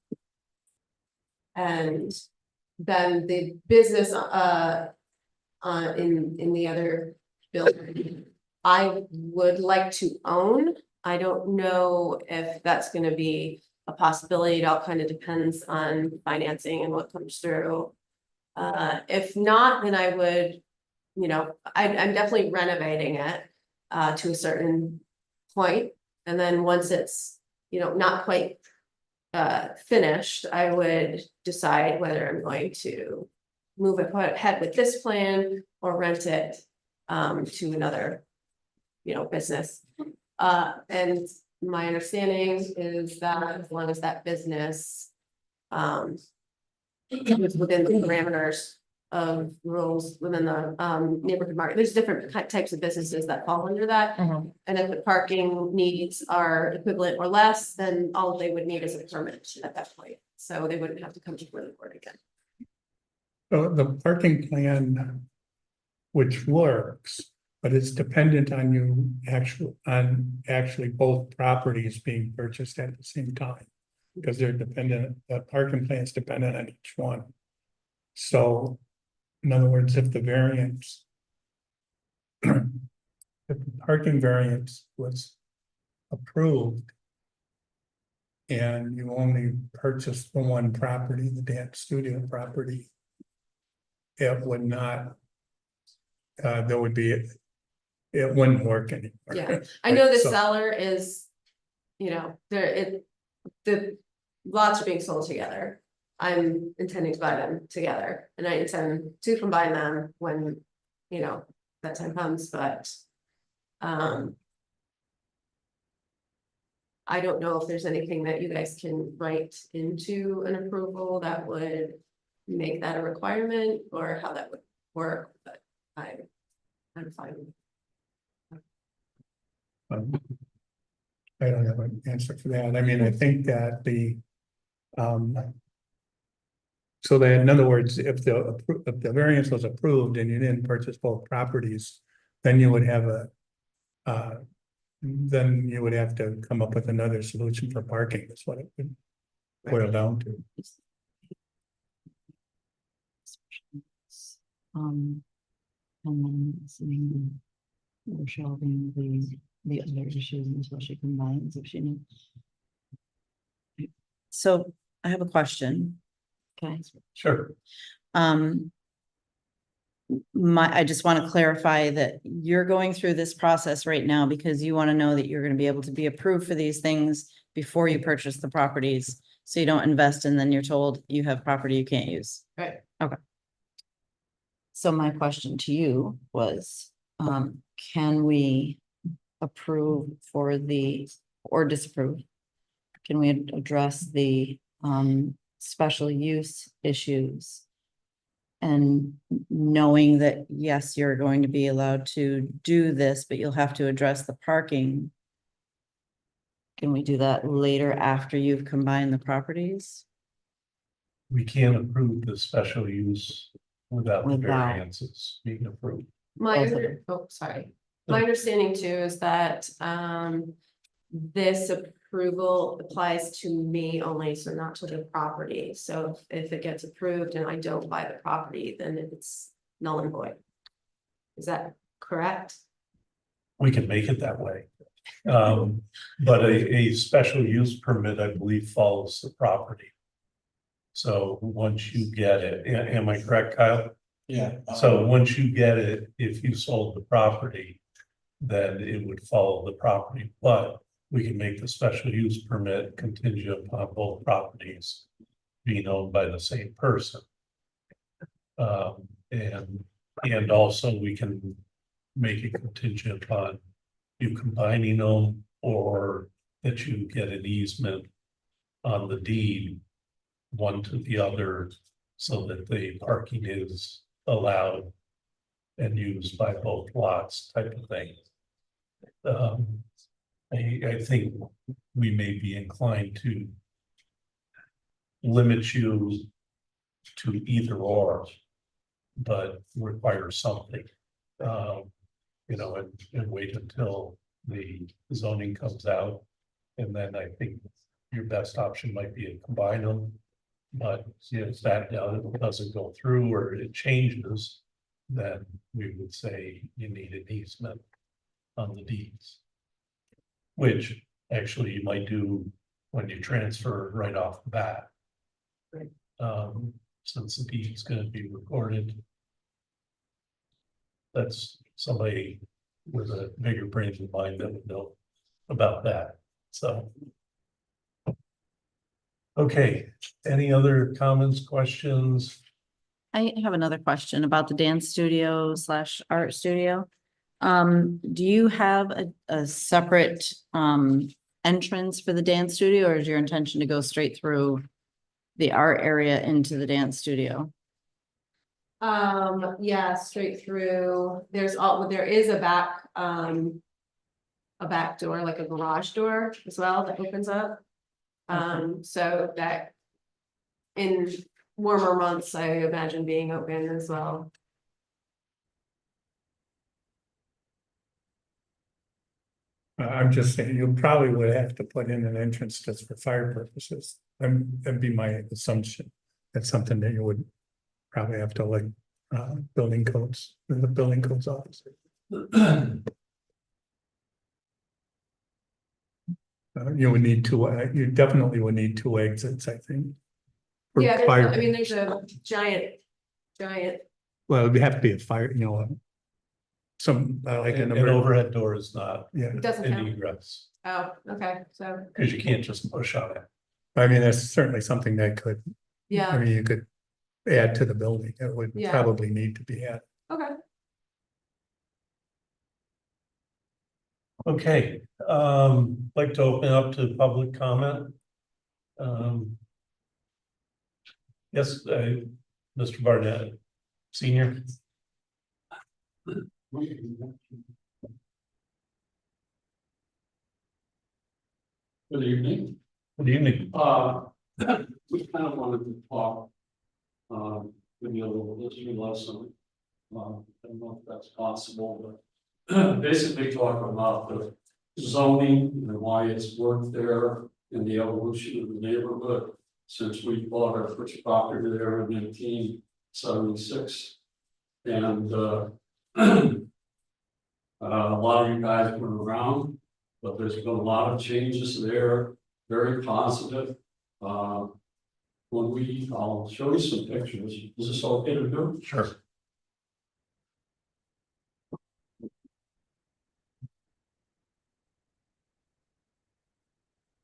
then the business in the other building, I would like to own. I don't know if that's gonna be a possibility. It all kind of depends on financing and what comes through. If not, then I would, you know, I'm definitely renovating it to a certain point. And then once it's, you know, not quite finished, I would decide whether I'm going to move ahead with this plan or rent it to another, you know, business. And my understanding is that as long as that business is within the parameters rules within the neighborhood market. There's different types of businesses that fall under that. Mhm. And if the parking needs are equivalent or less, then all they would need is a permit at that point. So they wouldn't have to come before the board again. So the parking plan, which works, but it's dependent on actually both properties being purchased at the same time. Because they're dependent, the parking plan is dependent on each one. So, in other words, if the variance. If the parking variance was approved. And you only purchased the one property, the dance studio property. It would not. There would be, it wouldn't work anymore. Yeah, I know the So- seller is, the lots are being sold together. I'm intending to buy them together and I intend to combine them when, that time comes, but. I don't know if there's anything that you guys can write into an approval that would make that a requirement or how that would work, but I'm fine. I don't have an answer for that. I mean, I think that so that in other words, if the variance was approved and you didn't purchase both properties, then you would have then you would have to come up with another solution for parking. That's what it would boil down to. And then seeing we're shelving the other issues, especially combines if she needs. So I have a question. Okay. Sure. I just want to clarify that you're going through this process right now because you want to know that you're going to be able to be approved for these things before you purchase the properties. So you don't invest and then you're told you have property you can't use. Right. Okay. So my question to you was, can we approve or disapprove? Can we address the special use issues? And knowing that, yes, you're going to be allowed to do this, but you'll have to address the parking. Can we do that later after you've combined the properties? We can't approve the special use without the Without. variances being approved. Sorry. My understanding too is that this approval applies to me only, so not to the property. So if it gets approved and I don't buy the property, then it's null and void. Is that correct? We can make it that way. But a special use permit, I believe, follows the property. So once you get it, am I correct, Kyle? Yeah. So once you get it, if you sold the property, then it would follow the property, but we can make the special use permit contingent upon both properties being owned by the same person. And also we can make it contingent upon you combining them or that you get an easement on the deed, one to the other, so that the parking is allowed and used by both lots type of thing. I think we may be inclined to limit you to either or, but require something. And wait until the zoning comes out. And then I think your best option might be to combine them. But if that doesn't go through or it changes, then we would say you need an easement on the deeds. Which actually you might do when you transfer right off the bat. Right. Since the deed is going to be recorded. That's somebody with a bigger brain than mine that would know about that, so. Okay, any other comments, questions? I have another question about the dance studio / art studio. Do you have a separate entrance for the dance studio, or is your intention to go straight through the art area into the dance studio? Yeah, straight through, there is a back door, like a garage door as well that opens up. So that in warmer months, I imagine being open as well. I'm just saying, you probably would have to put in an entrance just for fire purposes. That'd be my assumption. That's something that you would probably have to like, building codes, the building codes officer. You would need two, you definitely would need two exits, I think. for Yeah, fire. I mean, there's a giant. Well, it'd have to be a fire, you know, some, like an. An overhead door is not Yeah, It doesn't an count. egress, Oh, okay, so, because you can't just push on it. I mean, that's certainly something that could, I yeah, mean, you could add to the building. It would Yeah. probably need to be added. okay. Okay, like to open up to public comment. Um. Yes, Mr. Barnett, Senior. Good evening. Good evening. We kind of wanted to talk. With you a little history lesson. I don't know if that's possible, but basically talk about the zoning and why it's worked there and the evolution of the neighborhood. Since we bought our first property there in 1976. And a lot of you guys were around, but there's been a lot of changes there, very positive. I'll show you some pictures. Is this okay to do? Sure.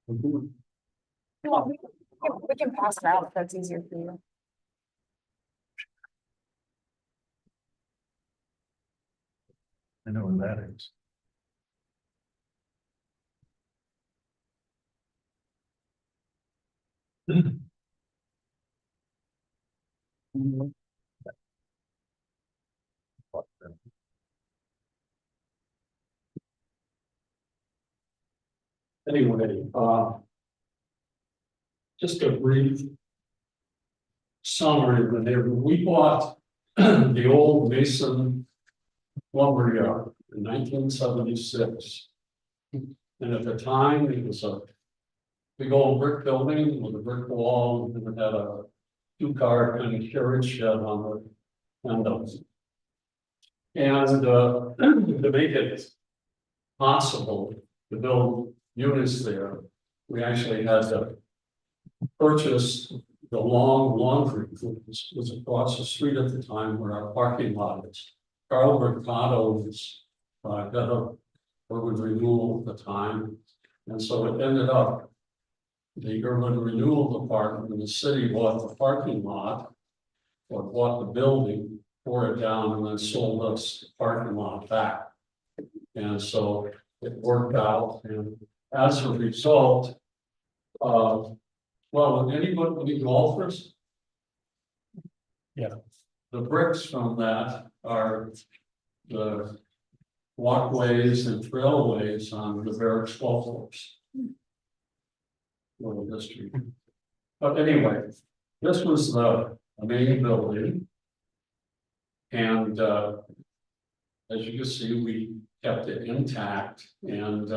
We can pass it out if that's easier for you. I know what that is. Anyway, just a brief summary of the neighborhood. We bought the old Mason lumber yard in 1976. And at the time, it was a big old brick building with a brick wall, and it had a 2-car kind of carriage shed on the windows. And to make it possible to build units there, we actually had to purchase the long laundry, which was across the street at the time where our parking lot is. Carl Mercado was got a urban renewal at the time, and so it ended up the urban renewal department in the city bought the parking lot or bought the building, tore it down, and then sold us the parking lot back. And so it worked out, and as a result, well, any golfers? Yeah. The bricks from that are the walkways and trailways on the Barracks golf course. Little history. But anyway, this was the main building. And as you can see, we kept it intact, and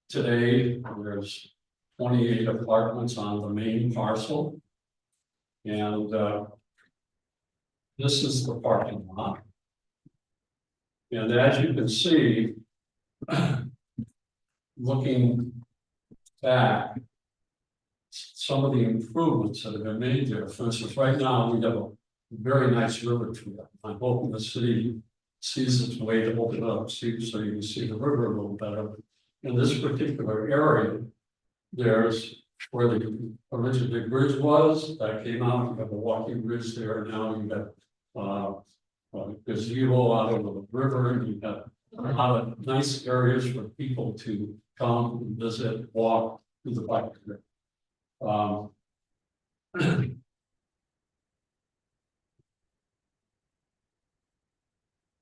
today there's 28 apartments on the main parcel. And this is the parking lot. And as you can see, looking back, some of the improvements that have been made there. For instance, right now, we have a very nice river trail. I'm hoping the city sees its way to open up, so you can see the river a little better. In this particular area, there's where the original bridge was, that came out, you have a walking bridge there, now you got gazebo out over the river, and you got a lot of nice areas for people to come, visit, walk, do the bike trip.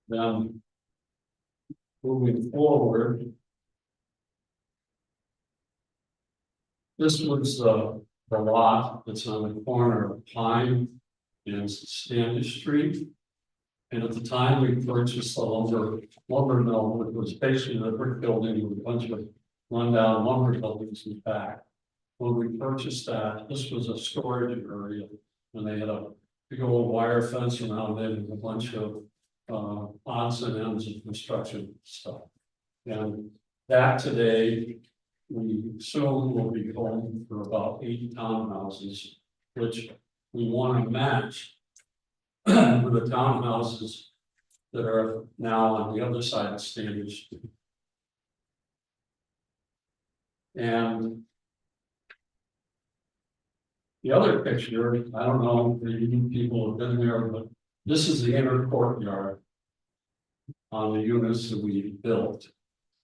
Then. Moving forward. This was the lot that's on the corner of Pine and Standish Street. And at the time we purchased the lumber mill, it was basically a brick building with a bunch of rundown lumber buildings in the back. When we purchased that, this was a storage area, and they had a big old wire fence around it and a bunch of odds and ends of construction stuff. And that today, we soon will be home for about 8 townhouses, which we want to match with the townhouses that are now on the other side of Standish. And the other picture, I don't know if you people have been there, but this is the inner courtyard on the units that we built.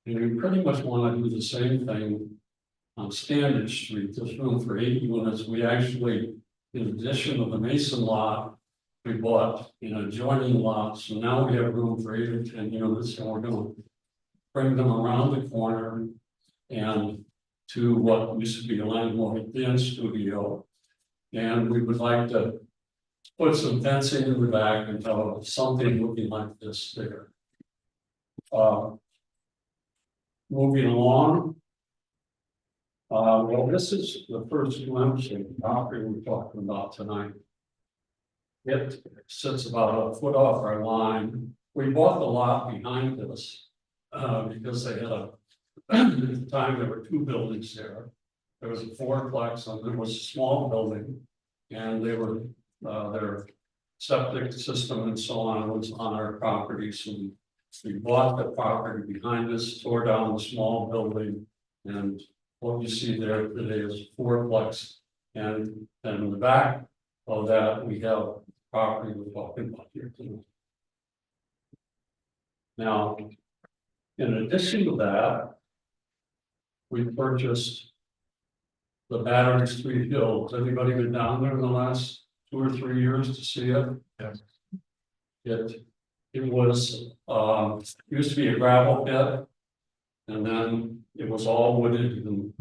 And we pretty much want to do the same thing on Standish Street. There's room for 8 units. We actually, in addition to the Mason lot, we bought an adjoining lot. So now we have room for 8 or 10 units, and we're going to bring them around the corner and to what used to be a Landmark dance studio. And we would like to put some fencing in the back and have something looking like this there. Moving along. Well, this is the first glimpse of the property we're talking about tonight. It sits about a foot off our line. We bought the lot behind us because they had at the time there were 2 buildings there. There was a 4-plex and there was a small building, and they were their septic system and so on was on our property. So we bought the property behind us, tore down the small building, and what you see there today is 4-plex. And then in the back of that, we have property we're talking about here tonight. Now, in addition to that, we purchased the Battery Street Hills. Anybody been down there in the last 2 or 3 years to see it? Yes. It was used to be a gravel pit, and then it was all wooded and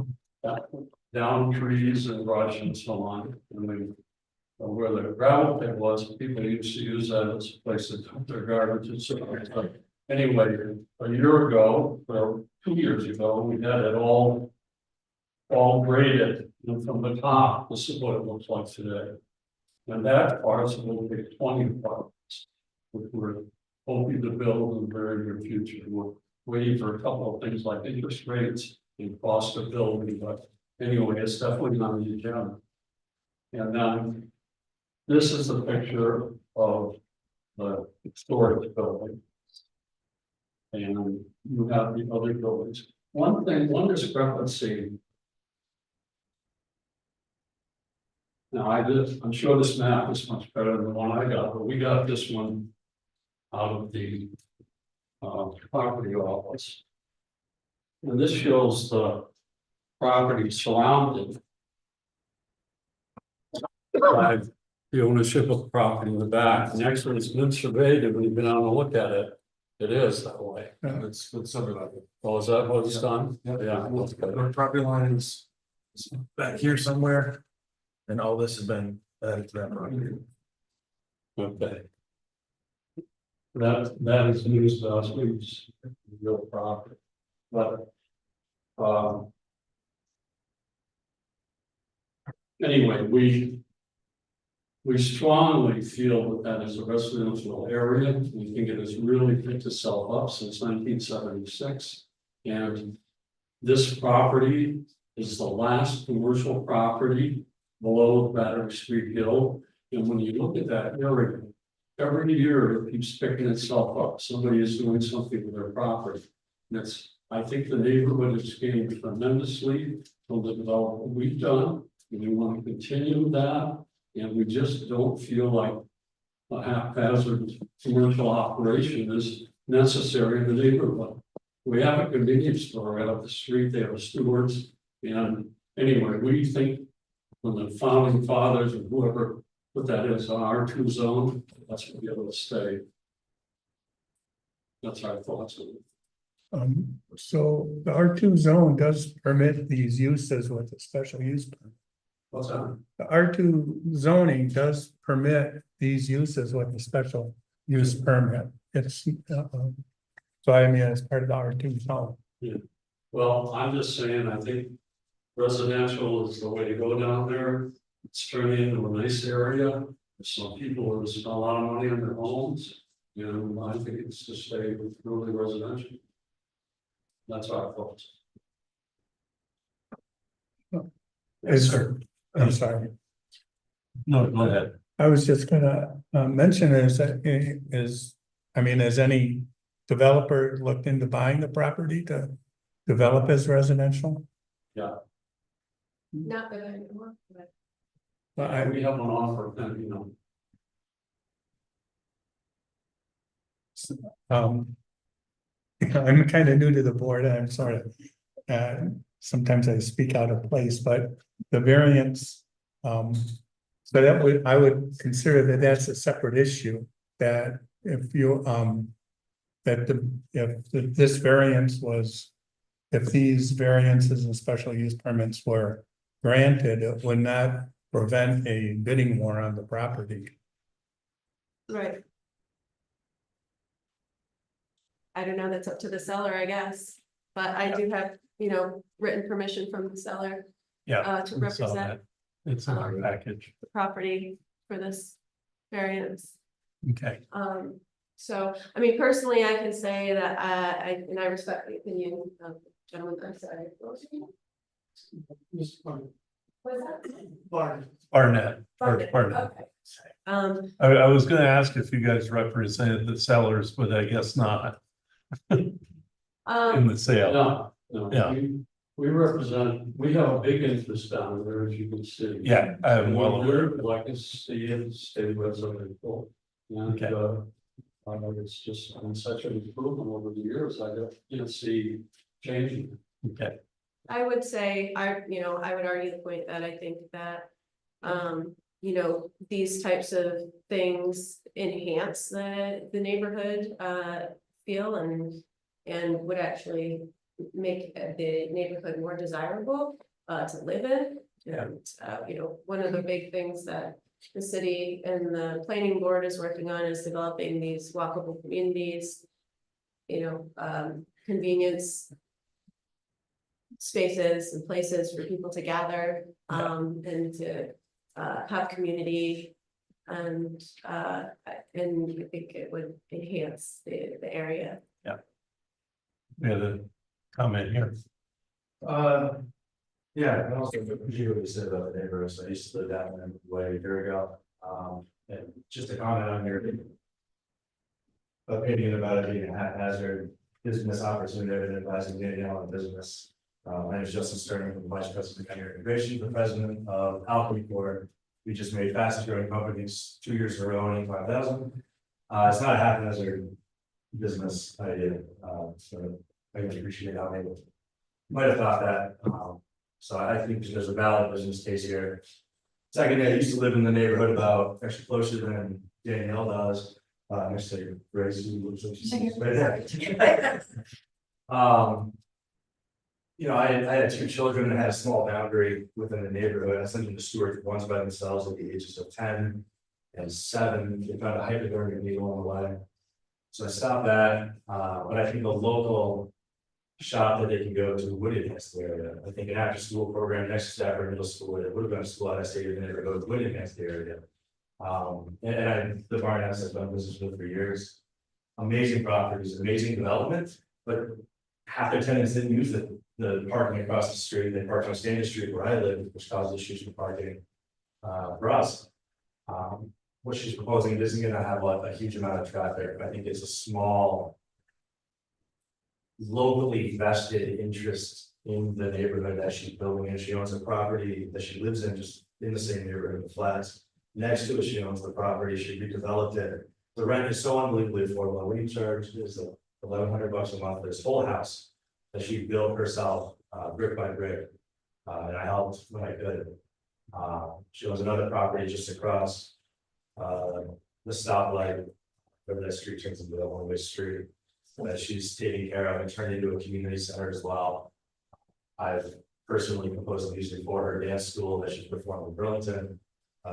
down trees and brush and so on. And we, where the gravel pit was, people used to use that as a place to dump their garbage and so on. But anyway, a year ago, or 2 years ago, we had it all graded, and from the top, this is what it looks like today. And that parcel will be 20 apartments, which we're hoping to build in the very near future. We're waiting for a couple of things like interest rates and cost of building, but anyway, it's definitely on the agenda. And then this is a picture of the storage building. And you have the other buildings. One thing, discrepancy. Now I'm sure this map is much better than the one I got, but we got this one out of the property office. And this shows the property surrounded by the ownership of the property in the back. And actually it's been surveyed, and we've been on to look at it. It is that way. It's subdivided. Oh, is that what it's done? Yeah. Yeah. The property line is back here somewhere, and all this has been added to that property. Okay. That is news to us, we use real property, but anyway, we strongly feel that is a residential area. We think it has really picked itself up since 1976, and this property is the last commercial property below Battery Street Hill. And when you look at that area, every year it keeps picking itself up. Somebody is doing something with their property. And it's, I think the neighborhood has gained tremendously from the development we've done. And we want to continue that. And we just don't feel like a haphazard commercial operation is necessary in the neighborhood. We have a convenience store right up the street. They have stewards. And anyway, we think when the founding fathers or whoever put that as an R2 zone, that's going to be able to stay. That's our thoughts. So the R2 zone does permit these uses with a special use permit. What's that? The R2 zoning does permit these uses with a special use permit. It's, so I mean, it's part of the R2 zone. Well, I'm just saying, I think residential is the way to go down there. It's turning into a nice area. Some people have spent a lot of money on their homes. And I think it's to stay with really residential. That's our thoughts. Is, I'm sorry. No, go ahead. I was just gonna mention I mean, has any developer looked into buying the property to develop as residential? Yeah, Not that I know of, but But we have an offer, and I'm kind of new to the board, and I'm sort of, sometimes I speak out of place, but the variance, so that would, I would consider that that's a separate issue, that if you, if this variance was, if these variances and special use permits were granted, it would not prevent a bidding war on the property. right. I don't know, that's up to the seller, I guess, but I do have, written permission from the seller Yeah. to we saw represent that. It's in our package. the property for this variance. Okay. So, I mean, personally, I can say that I respect the opinion of the gentleman, I'm sorry. What's that? Barnett. Barnett, Barnett. okay. I was gonna ask if you guys represented the sellers, but I guess not in the sale. no, Yeah. we represent, we have a big interest down there, as you can see. Yeah, I'm well aware. We'd like to see it stay residential. And, Okay. it's just been such an improvement over the years, I don't see changing. Okay. I would say, I would argue the point that I think that, these types of things enhance the neighborhood, feel and would actually make the neighborhood more desirable, to live in. Yeah. And, one of the big things that the city and the planning board is working on is developing these walkable communities. Convenience spaces and places for people to gather, and to have community. And I think it would enhance the area. We had a comment here. Yeah, and also what you said about the neighborhoods, I used to live down there way a year ago, and just a comment on your opinion about it being a haphazard business opportunity, I've been advising Danielle on business. My name is Justin Sterling, I'm the Vice President of County Integration, the President of Alchemy Corp. We just made fastest growing companies 2 years in a row, 85,000. It's not a haphazard business idea, so I can appreciate how they might have thought that. So I think there's a valid business case here. Second, I used to live in the neighborhood actually closer than Danielle does. Next to Grace, who lives right there. I had 2 children and had a small boundary within the neighborhood. I sent them to Stewart once by themselves at the ages of 10 and 7. They found a hypodermic needle on the way. So I stopped that, but I think the local shop that they can go to would enhance the area. I think an after school program next to Stafford Middle School, it would have been a school I stayed in the neighborhood, would enhance the area. The barn house I've done business with for years. Amazing properties, amazing development, but half their tenants didn't use the parking across the street. They parked on Standard Street where I live, which caused issues with parking for us. What she's proposing isn't gonna have a huge amount of traffic. I think it's a small locally vested interest in the neighborhood that she's building, and she owns a property that she lives in, just in the same neighborhood of flats. Next to it, she owns the property, she redeveloped it. The rent is so unbelievably affordable. What we charge is $1,100 a month for this whole house that she built herself, brick by brick. And I helped when I could. She owns another property just across the stoplight, where that street turns into a one-way street. that she's taking care of and turned into a community center as well. I've personally proposed music for her dance school that she's performed in Burlington.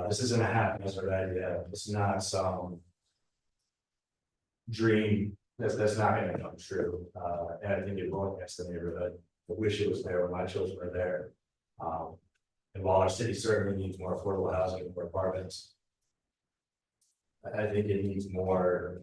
This isn't a half measured idea. It's not some dream that's not gonna come true. And I think it will enhance the neighborhood. I wish it was there when my children were there. And while our city certainly needs more affordable housing and more apartments, I think it needs more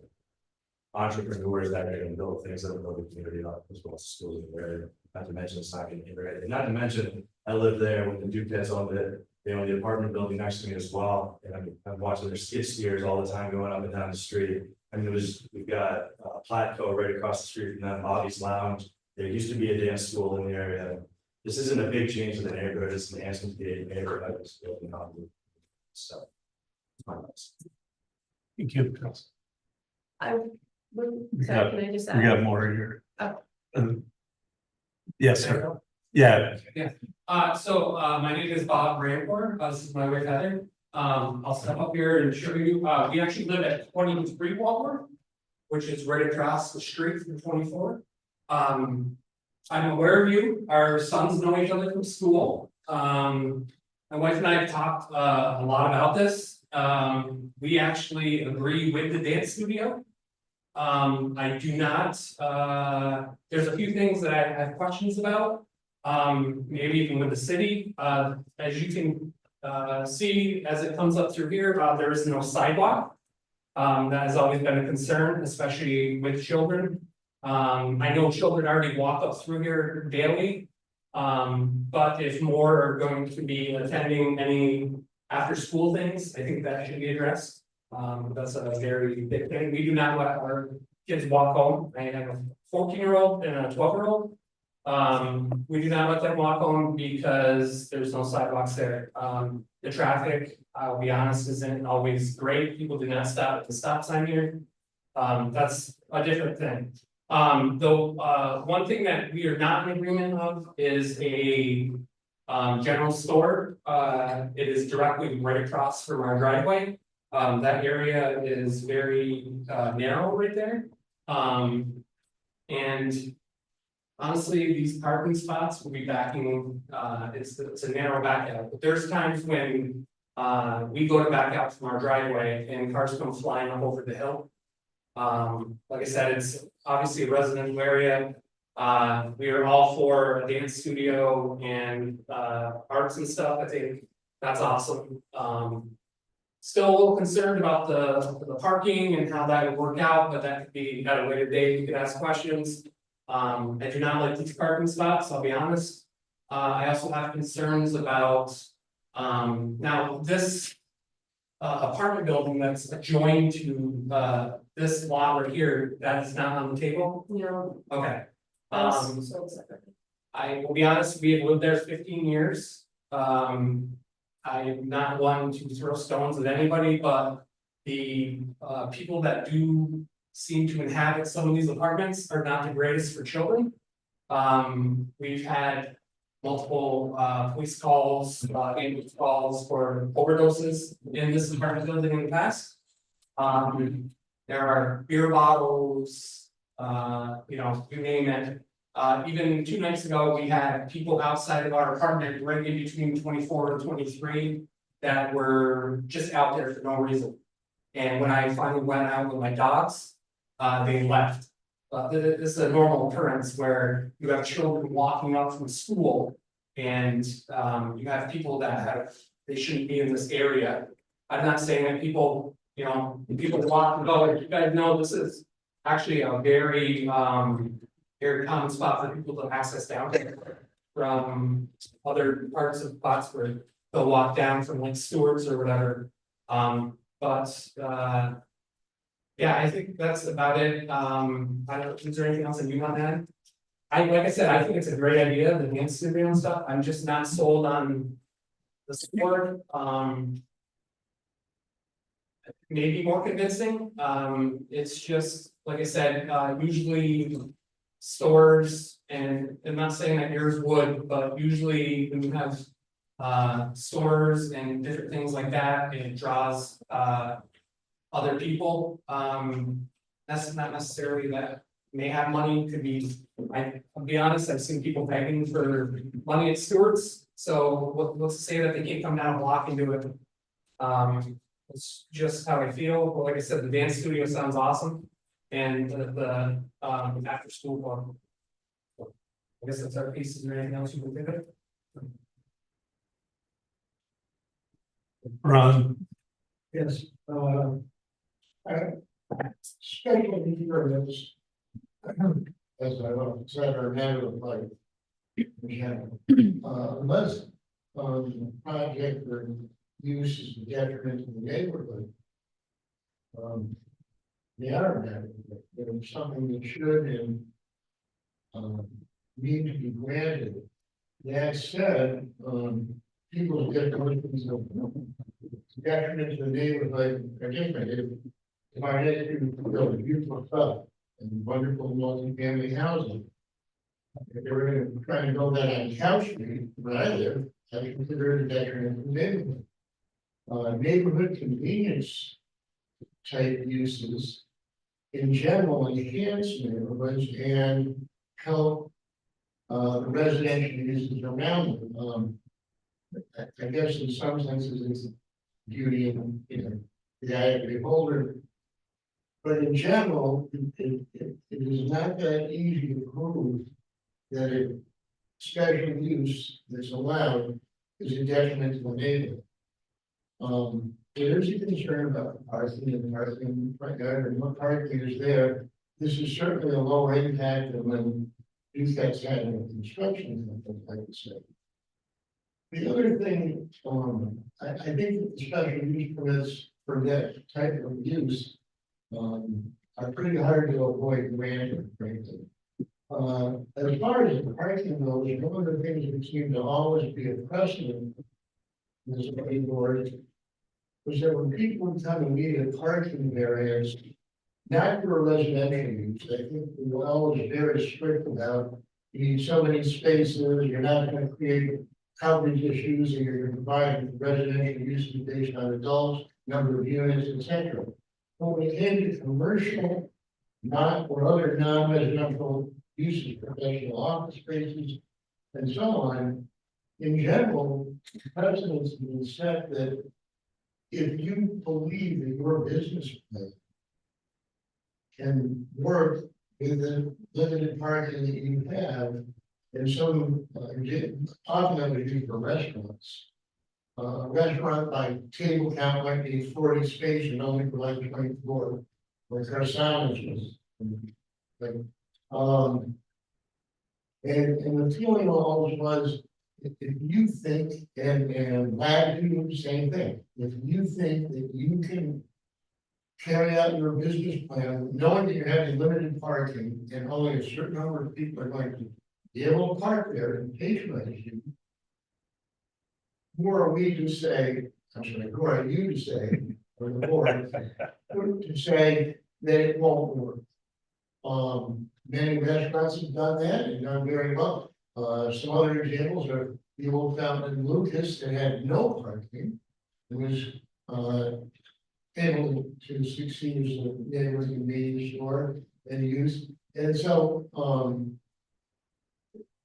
entrepreneurs that are gonna build things that will build the community up as well as schools and where, not to mention it's not gonna integrate it. Not to mention, I live there when the Duke's owned it. They own the apartment building next to me as well, and I'm watching their skid steers all the time going up and down the street. I mean, we've got Platco right across the street from that, Bobby's Lounge. There used to be a dance school in the area. This isn't a big change in the neighborhood, it's an enhancement to the neighborhood. It's building on it. So. it's my list. Thank you. I would, We sorry, got- can I just We got add? more here. Oh. Yes, sir. Yeah, My name is Bob Rancourt, this is my wife Heather. I'll step up here and show you, we actually live at 23 Walworth, which is right across the street from 24. I'm aware of you, our sons know each other from school. My wife and I have talked a lot about this. We actually agree with the dance studio. I do not, there's a few things that I have questions about. Maybe even with the city, as you can see, as it comes up through here, there is no sidewalk. That has always been a concern, especially with children. I know children already walk up through here daily. But if more are going to be attending any after school things, I think that should be addressed. That's a very big thing. We do not let our kids walk home. I have a 14-year-old and a 12-year-old. We do not let them walk home because there's no sidewalks there. The traffic, I'll be honest, isn't always great. People do not stop at the stop sign here. That's a different thing. Though, one thing that we are not in agreement of is a general store. It is directly right across from our driveway. That area is very narrow right there. And honestly, these parking spots will be backing, it's a narrow back out, but there's times when we go to back out from our driveway and cars come flying up over the hill. Like I said, it's obviously a residential area. We are all for a dance studio and arts and stuff. I think that's awesome. Still a little concerned about the parking and how that would work out, but that could be at a later date. You could ask questions. I do not like these parking spots, I'll be honest. I also have concerns about now this apartment building that's adjoined to this lot right here, that is not on the table. No. Okay. That's so separate. I will be honest, we have lived there 15 years. I am not one to throw stones at anybody, but the people that do seem to inhabit some of these apartments are not the greatest for children. We've had multiple police calls, ambulance calls for overdoses in this apartment building in the past. There are beer bottles, you know, you name it. Even 2 nights ago, we had people outside of our apartment right in between 24 and 23 that were just out there for no reason. And when I finally went out with my dogs, they left. This is a normal occurrence where you have children walking up from school and you have people that they shouldn't be in this area. I'm not saying that people, you know, people walk and go, you guys know this is actually a very common spot for people to access down from other parts of Plattsburgh. They'll walk down from like Stewart's or whatever. Yeah, I think that's about it. I don't, is there anything else that you want to add? Like I said, I think it's a great idea, the dance studio and stuff. I'm just not sold on the support. Maybe more convincing. It's just, like I said, usually stores, and I'm not saying that yours would, but usually when you have stores and different things like that, it draws other people. That's not necessarily that may have money, could be, I'll be honest, I've seen people begging for money at Stewart's, so let's say that they can't come down a block and do it. It's just how I feel, but like I said, the dance studio sounds awesome, and the after school club. I guess that's our piece, is there anything else you can think of? Ron, Yes, special needs permits. As I said, are a matter of life. In general. Unless, project or use is a detriment to the neighborhood. They are a matter of life, but it's something that should and need to be granted. That said, people get notions of detriment to the neighborhood are different. If I had to build a beautiful stuff and wonderful multi-family housing. If they were gonna try and build that on Couch Street, where I live, I consider it a detriment to the neighborhood. Neighborhood convenience type uses in general enhance neighborhoods and help the residential uses around them. I guess in some senses it's beauty and, the eye of the beholder. But in general, it is not that easy to prove that a special use that's allowed is a detriment to the neighborhood. There's a concern about parking and parking right there, and what parking is there. This is certainly a lower impact than when these guys had in construction, I would say. The other thing, I think that the special use permits for that type of use are pretty hard to avoid granting, frankly. As far as the parking goes, one of the things that seemed to always be a precedent in this board was that when people come and need a parking variance, not for a residential use, I think we were always very strict about you need so many spaces, you're not going to create coverage issues, and you're providing residential uses based on adults, number of units, etc. When we came to commercial, not or other non-residential uses, professional office spaces, and so on, in general, precedents have been set that if you believe that your business plan can work with the limited parking that you have, and some often that would be for restaurants. A restaurant by table count might be 40 space and only for like 24, like our sandwiches. And the feeling always was, if you think, and Latitude, same thing, if you think that you can carry out your business plan, knowing that you're having limited parking and only a certain number of people are going to be able to park there and patronize you, who are we to say, I'm sorry, who are you to say, or the board, to say that it won't work? Many restaurants have done that and done very well. Some other examples are the old fountain in Lucas that had no parking. It was able to succeed as a neighborhood convenience store and use. And so,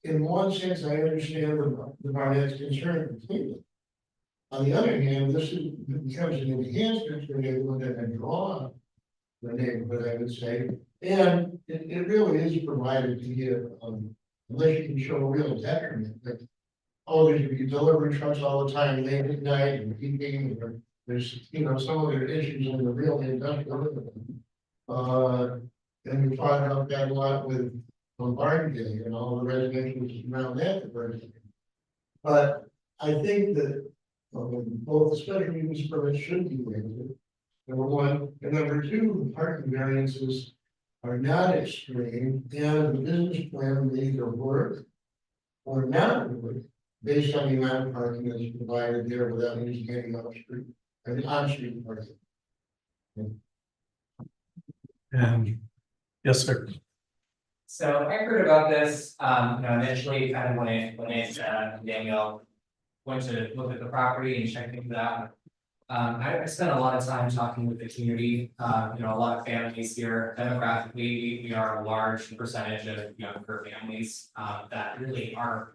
in one sense, I understand the Barnett's concern completely. On the other hand, this becomes an enhancement for a neighborhood that can draw the neighborhood, I would say. And it really is provided to you, unless you can show a real detriment. Like, there's delivery trucks all the time, late at night and evening, or there's, some of their issues in the real industrial. And we talked about that a lot with Bombardment and all the residential around that. But I think that both the special use permits should be granted, number one, and number two, the parking variances are not extreme, and the business plan may either work or not work based on the amount of parking that's provided there without using any on-street, on-street parking. and yes, sir. So I heard about this, initially kind of when Danielle went to look at the property and check things out. I spent a lot of time talking with the community, you know, a lot of families here. Demographically, we are a large percentage of younger families, that really are,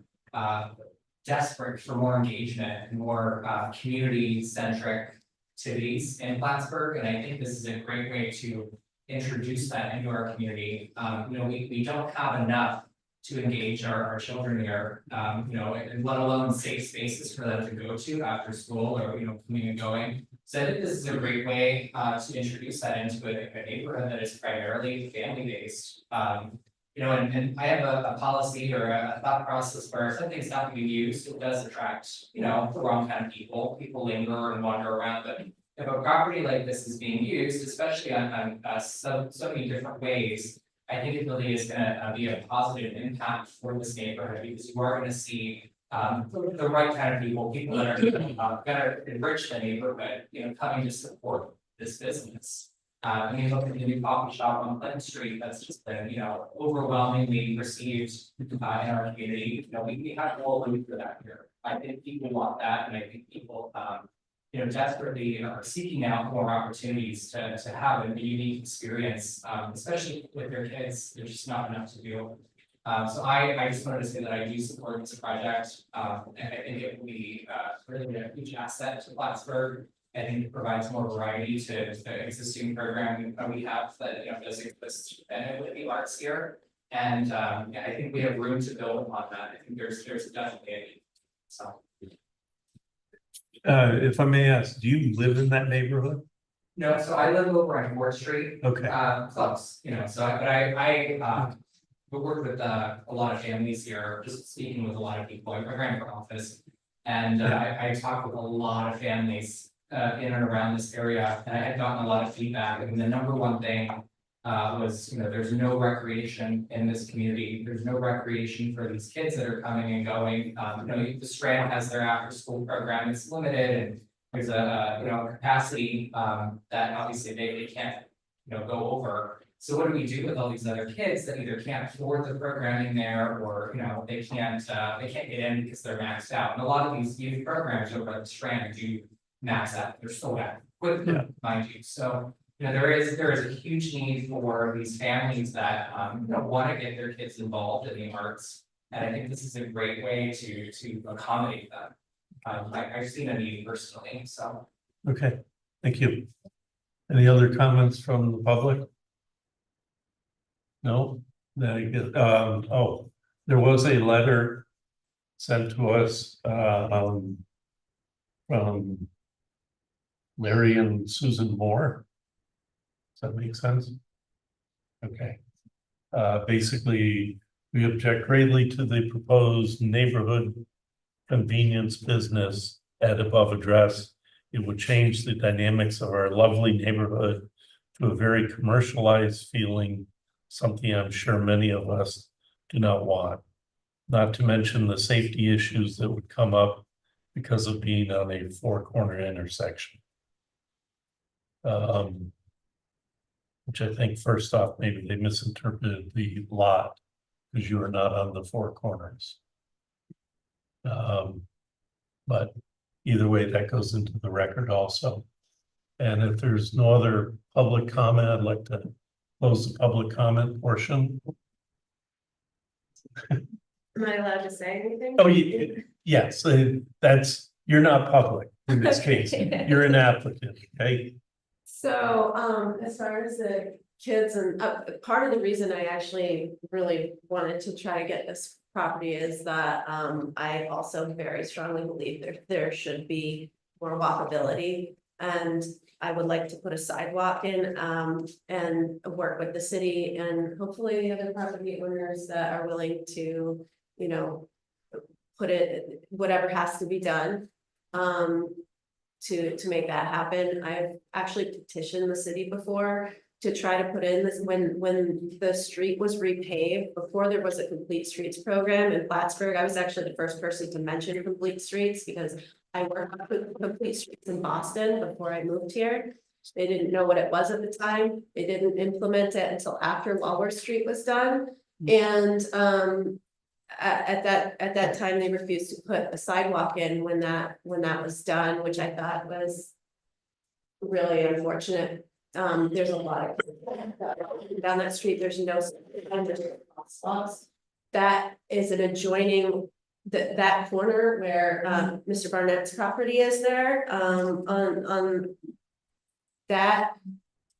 desperate for more engagement and more, community-centric activities in Plattsburgh. And I think this is a great way to introduce that into our community. You know, we don't have enough to engage our children here, you know, and let alone safe spaces for them to go to after school or, you know, coming and going. So I think this is a great way to introduce that into a neighborhood that is primarily family-based. You know, and I have a policy or a thought process where if something's not being used, it does attract, you know, the wrong kind of people. People linger and wander around, but if a property like this is being used, especially on so many different ways, I think it really is gonna be a positive impact for this neighborhood, because you are gonna see the right kind of people that are gonna enrich the neighborhood, you know, coming to support this business. When you look at the new coffee shop on Clinton Street, that's just been, you know, overwhelmingly received in our community. You know, we have all room for that here. I think people want that, and I think people you know, desperately are seeking out more opportunities to have a unique experience, especially with their kids. There's just not enough to do. So I just wanted to say that I do support this project. And I think it will be really a huge asset to Plattsburgh. I think it provides more variety to the existing programming that we have that, you know, does exist with the arts here. And yeah, I think we have room to build upon that. I think there's definitely a need. So. If I may ask, do you live in that neighborhood? No, so I live over on 4th Street. Okay. Close, you know, so I we work with a lot of families here, just speaking with a lot of people. I ran for office. And I talked with a lot of families in and around this area, and I had gotten a lot of feedback. I mean, the number one thing was, you know, there's no recreation in this community. There's no recreation for these kids that are coming and going. You know, the Strand has their after school program. It's limited, and there's a you know, capacity that obviously they can't, you know, go over. So what do we do with all these other kids that either can't afford the programming there, or, you know, they can't get in because they're maxed out? And a lot of these youth programs over at the Strand do max out. They're sold out quickly, mind you. So you know, there is a huge need for these families that you know, want to get their kids involved in the arts, and I think this is a great way to accommodate them. I've seen a need personally, so. Okay, thank you. Any other comments from the public? No, oh, there was a letter sent to us from Larry and Susan Moore. Does that make sense? Okay. Basically, we object greatly to the proposed neighborhood convenience business at above address. It would change the dynamics of our lovely neighborhood to a very commercialized feeling, something I'm sure many of us do not want. Not to mention the safety issues that would come up because of being on a four-corner intersection. Which I think first off, maybe they misinterpreted the lot because you are not on the four corners. But either way, that goes into the record also. And if there's no other public comment, I'd like to close the public comment portion. Am I allowed to say anything? Oh, yes, that's, you're not public in this case. You're an applicant, okay? So, as far as the kids and part of the reason I actually really wanted to try to get this property is that, I also very strongly believe there should be more walkability. And I would like to put a sidewalk in, and work with the city and hopefully the other property owners that are willing to, you know, put it, whatever has to be done. To make that happen. I've actually petitioned the city before to try to put in this, when the street was repaved, before there was a complete streets program in Plattsburgh. I was actually the first person to mention complete streets because I worked with complete streets in Boston before I moved here. They didn't know what it was at the time. They didn't implement it until after Walworth Street was done. And at that time, they refused to put a sidewalk in when that was done, which I thought was really unfortunate. There's a lot of down that street, there's no spots. That is an adjoining, that corner where Mr. Barnett's property is there, on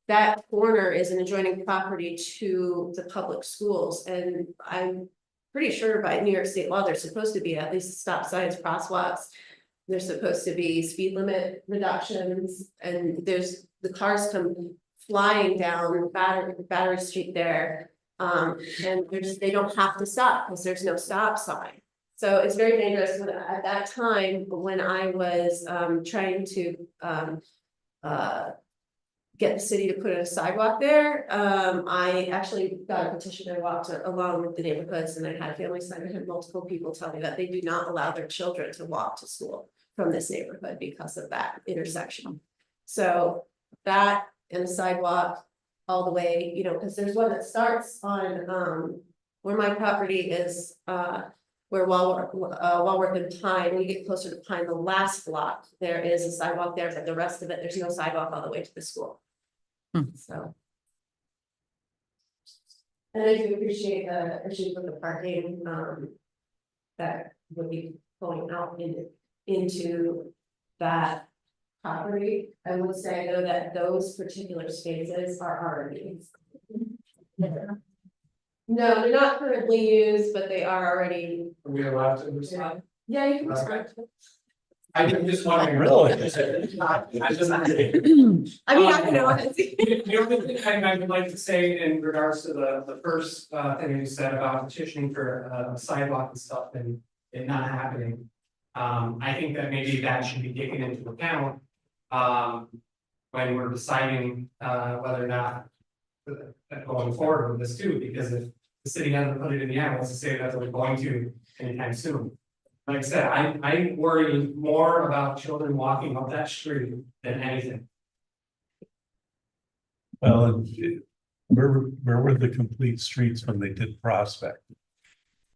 that corner is an adjoining property to the public schools, and I'm pretty sure by New York State law, there's supposed to be at least stop signs, crosswalks. There's supposed to be speed limit reductions, and there's, the cars come flying down Battery Street there. And they don't have to stop because there's no stop sign. So it's very dangerous. At that time, when I was trying to get the city to put in a sidewalk there, I actually got a petition. I walked along with the neighborhoods, and I had families, I had multiple people tell me that they do not allow their children to walk to school from this neighborhood because of that intersection. So that and the sidewalk all the way, you know, because there's one that starts on where my property is, where Walworth and Pine, when you get closer to Pine, the last block, there is a sidewalk there, but the rest of it, there's no sidewalk all the way to the school. So. And I do appreciate the issues with the parking, that would be going out into that property. I would say though that those particular spaces are already. No, they're not currently used, but they are already. Are we allowed to respond? Yeah, you can respond. I'm just wondering. Really? I just. I mean, I don't know. The only thing I would like to say in regards to the first thing you said about petitioning for a sidewalk and stuff and it not happening. I think that maybe that should be taken into account when we're deciding whether or not going forward with this too, because if the city hasn't put it in the annals to say that they're going to anytime soon. Like I said, I worry more about children walking up that street than anything. Well, where were the complete streets when they did Prospect?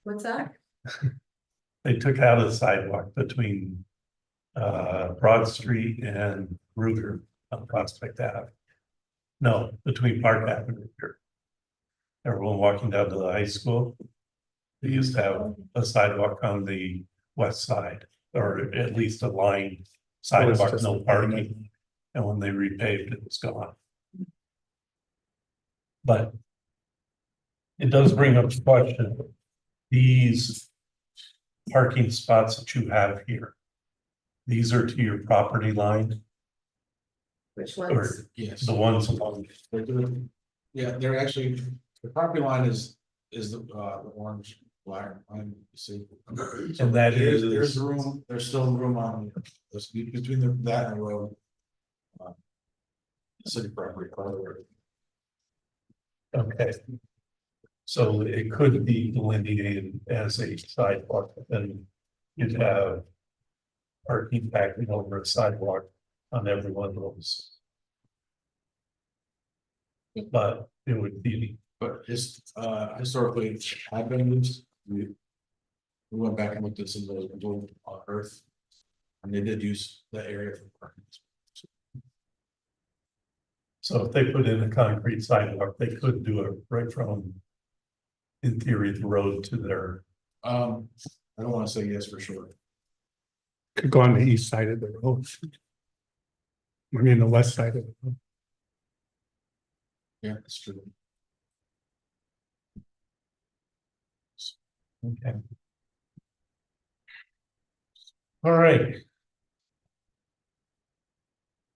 What's that? They took out a sidewalk between Broad Street and Ruger on Prospect Ave. No, between Park Avenue here. Everyone walking down to the high school. They used to have a sidewalk on the west side, or at least a line sidewalk, no parking. And when they repaved, it was gone. But it does bring up the question, these parking spots that you have here, these are to your property line, Which or ones? Yes. the ones along? They're doing, yeah, they're actually, the property line is the orange wire line, you see. And that There's is- room, there's still room on, between that and the road. City property, corridor. Okay. So it could be delineated as a sidewalk, then you'd have parking backing over a sidewalk on every one of those. But it would be, But historically, I've been used, we went back and looked at some of those on Earth. And they did use that area for parking. so if they put in a concrete sidewalk, they could do it right from, in theory, the road to their, I don't wanna say yes for sure. Could go on the east side of the road. I mean, the west side of the road. Yeah, that's true. okay. All right.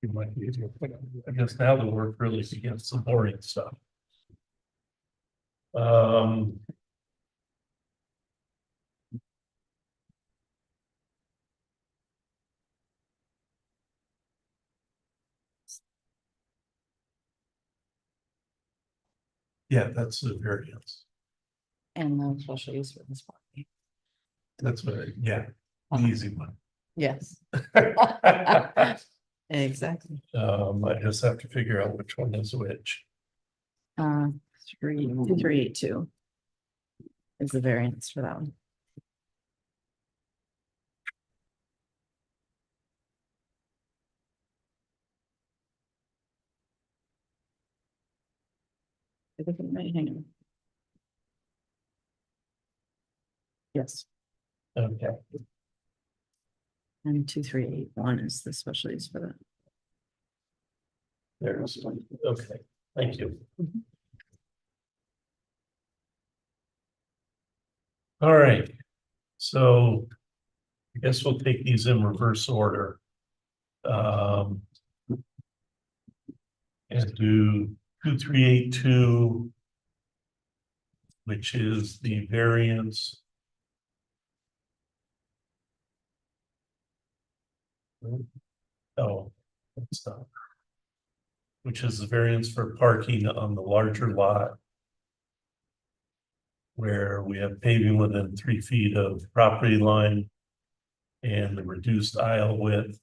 You might be easier to put on. I guess now the work really begins some boring stuff. Yeah, that's the variance. And no special use for this property. That's what, yeah, the easy one. Yes. Exactly. I just have to figure out which one is which. 382 is the variance for that one. I think it might hang on. Yes, Okay, and 2381 is the special use for that. there's one. Okay, thank you. All right, so I guess we'll take these in reverse order. And do 2382, which is the variance. Oh, that's not. Which is the variance for parking on the larger lot. Where we have paving within 3 feet of property line. And the reduced aisle width.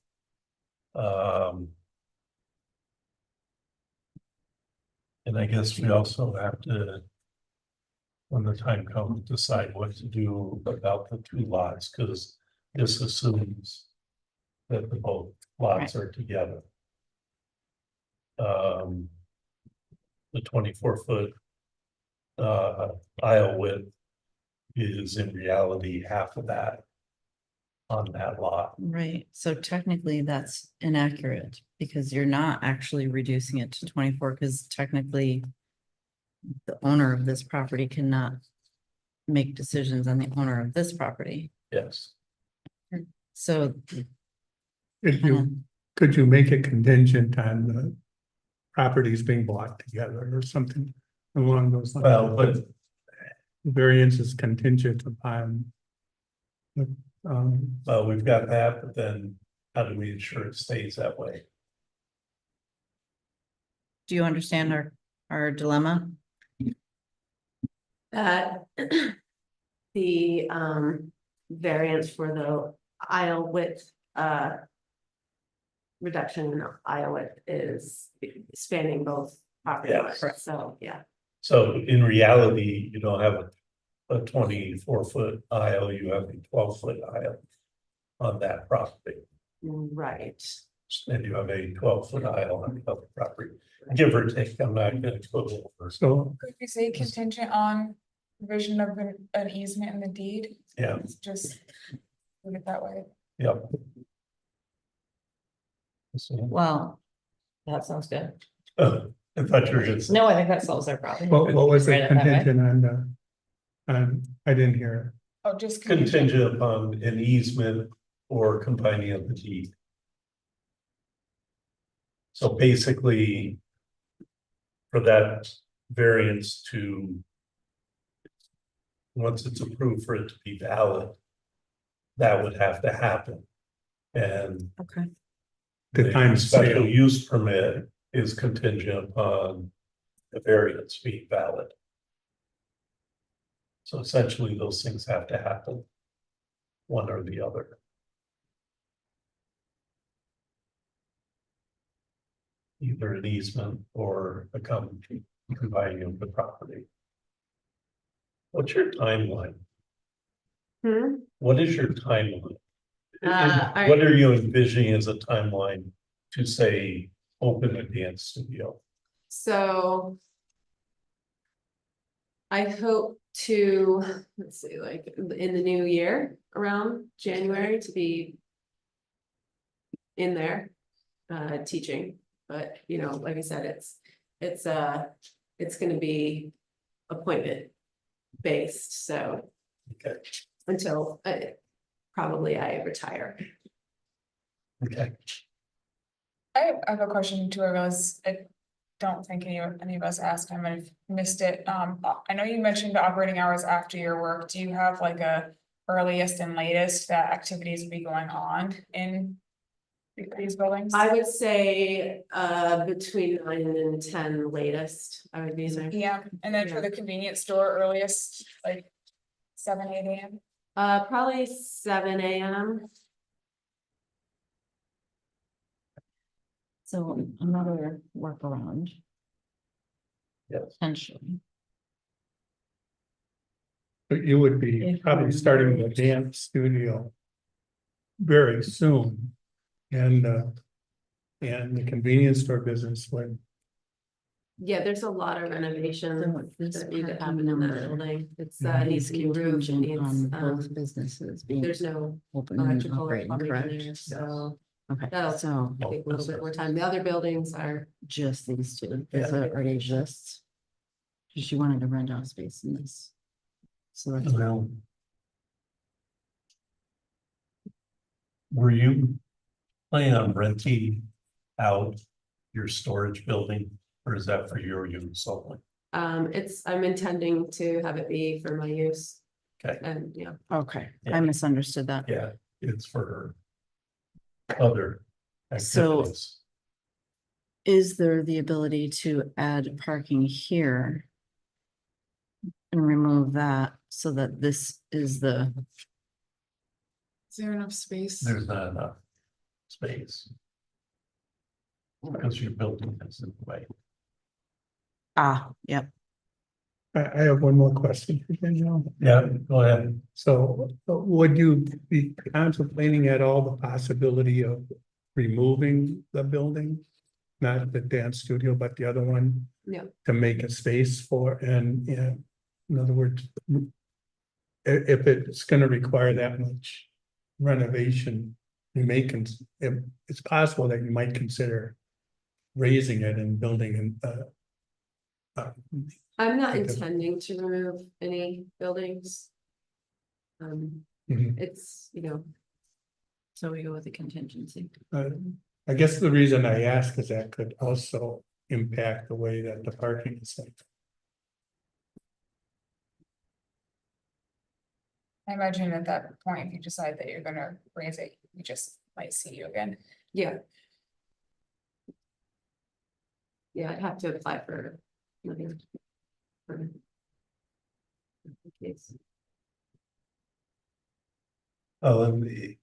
And I guess we also have to. When the time comes, decide what to do about the 2 lots, because this assumes. That the both lots are together. The 24-foot. Aisle width. Is in reality half of that. On that lot. Right, so technically that's inaccurate because you're not actually reducing it to 24 because technically. The owner of this property cannot make decisions on the owner of this property. Yes. So Could you make it contingent on the properties being bought together or something along those lines? Well, but Variance is contingent upon. well, we've got that, but then how do we ensure it stays that way? do you understand our dilemma? That the variance for the aisle width reduction in aisle width is spanning both property Yes. lines, so yeah. So in reality, you don't have a 24-foot aisle, you have a 12-foot aisle. On that property, Right. and you have a 12-foot aisle on the other property, give or take, I'm not gonna go over. So Could you say contingent on provision of an easement in the deed? Yeah, Just put it that way. yep. So, Well, That sounds good. I thought you were gonna say. No, I think that solves our problem. what was Write it it that way. contingent on I didn't hear. Oh, just Contingent upon an easement or combining of the deed. So basically. For that variance to. Once it's approved for it to be valid. That would have to happen. And okay, The time special scale. use permit is contingent upon the variance being valid. So essentially, those things have to happen. One or the other. Either an easement or a combining of the property. What's your timeline? What is your timeline? What are you envisioning as a timeline to say, open a dance studio? So. I hope to, let's see, like in the new year, around January to be. In there, teaching, but you know, like I said, it's gonna be appointment based, so. Okay. Until probably I retire. Okay. I have a question too. I realize I don't think any of us asked. I might have missed it. I know you mentioned operating hours after your work. Do you have like a earliest and latest that activities will be going on in these buildings? I would say between 9 and 10 latest, I would be in there. Yeah, and then for the convenience store earliest, like 7, 8 AM? Probably 7 AM. so another workaround. Yes. Potentially. But you would be If probably we're starting the married. dance studio. Very soon. And the convenience store business would. Yeah, there's a lot of renovation This that need to parking happen in that number building. It's Mhm. needs new roof, it needs, both businesses being there's no open and electrical or operating, plumbing in correct? there, so Okay, that'll so take a little bit more time. The other buildings are, just these two, Yeah. this already exists. Because you wanted to rent out space in this. So that's. Well, were you planning on renting out your storage building, or is that for your use only? I'm intending to have it be for my use. Okay. And, yeah. Okay, Yeah. I misunderstood that. Yeah, it's for other So- activities. Is there the ability to add parking here? And remove that so that this is the, Is there enough space? There's not enough space. Because your building is in the way. yep. I have one more question for Danielle. Yeah, go ahead. So would you be contemplating at all the possibility of removing the building? Not the dance studio, but the other one? Yeah. To make a space for, and, yeah, in other words. If it's gonna require that much renovation, you may it's possible that you might consider raising it and building I'm not Okay. intending to remove any buildings. Mhm. It's, you know, So we go with the contingency. I guess the reason I ask is that could also impact the way that the parking is like. I imagine at that point, if you decide that you're gonna raise it, we just might see you again. yeah. Yeah, I'd have to apply for. living permit. Case. Oh, and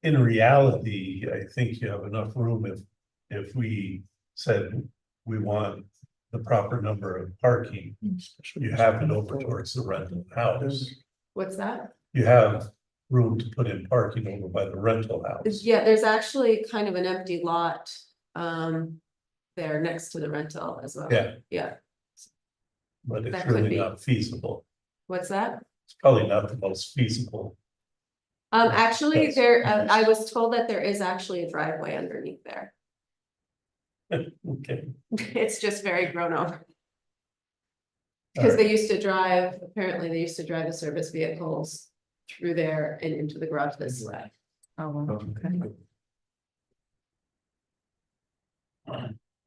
in reality, I think you have enough room if we said we want the proper number of parking. You have it over towards the rental house. What's that? You have room to put in parking over by the rental house. Yeah, there's actually kind of an empty lot, there next to the rental as well. Yeah. Yeah, But it's That could really be. not feasible. what's that? It's probably not the most feasible. Actually, Yes. there, I was told that there is actually a driveway underneath there. Okay. It's just very grown over. Because they used to drive, apparently they used to drive the service vehicles through there and into the garage this way. Oh, well, okay.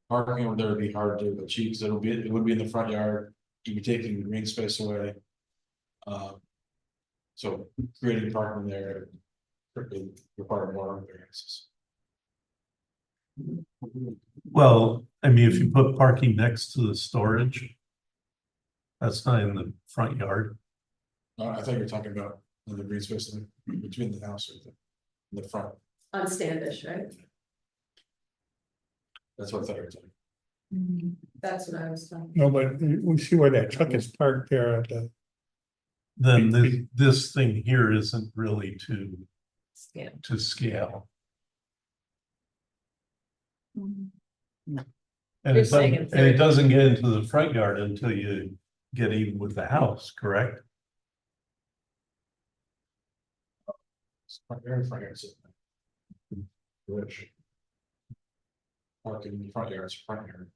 Parking over there would be hard to achieve, because it would be in the front yard, you'd be taking the green space away. So creating parking there would require more variances. Well, I mean, if you put parking next to the storage. That's not in the front yard. I thought you were talking about the green space between the house and the front, On Standish, right? that's what I thought you were talking. That's what I was talking. No, but we see where that truck is parked there at the. Then this thing here isn't really to Yeah. scale. No. And You're it saying doesn't, it's and it doesn't get into the front yard until you get even with the house, correct? Front yard, which. Parking in the front yard is front yard.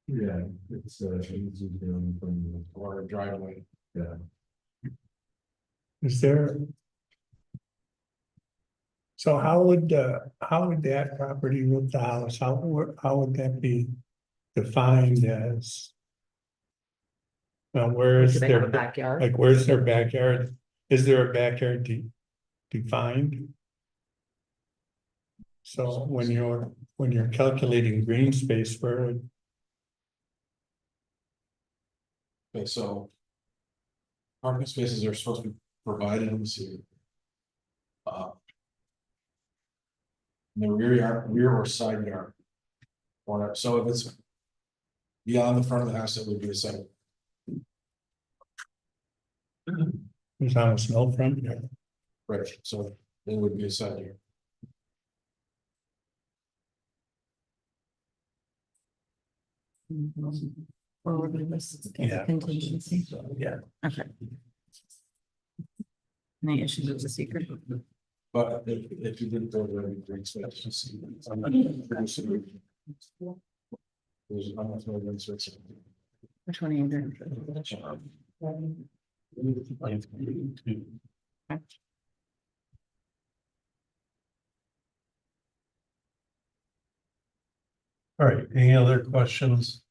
Yeah, it's easy doing from. Or driveway. Yeah. Is there? So how would that property with the house, how would that be defined as? Now, where is Do they have a their, backyard? like, where's their backyard? Is there a backyard defined? So when you're calculating green space, where, Okay, so. Parking spaces are supposed to be provided in the city. In the rear or side yard. Or so if it's. Beyond the front of the house, it would be a side. there's almost no front yard. Right, so it would be a side yard. Or would we list it as a Yeah. contingency? Yeah. Okay. Any issues with the secret? But if you didn't go there, it'd be great, so let's just see. I'm not- There's- I'm not really gonna switch it. Which one are you doing? All right, any other questions?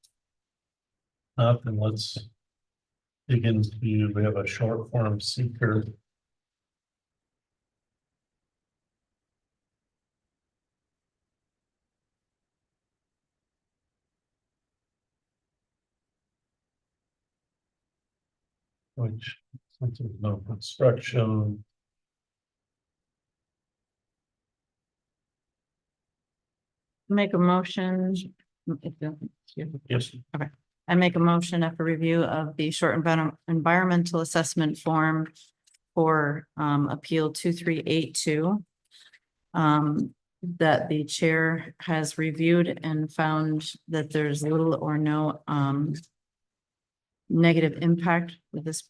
Not, then let's dig into, we have a short form seeker. Which, since there's no construction. Make a motion. Yes. Okay, I make a motion after review of the short environmental assessment form for appeal 2382. That the chair has reviewed and found that there's little or no negative impact with this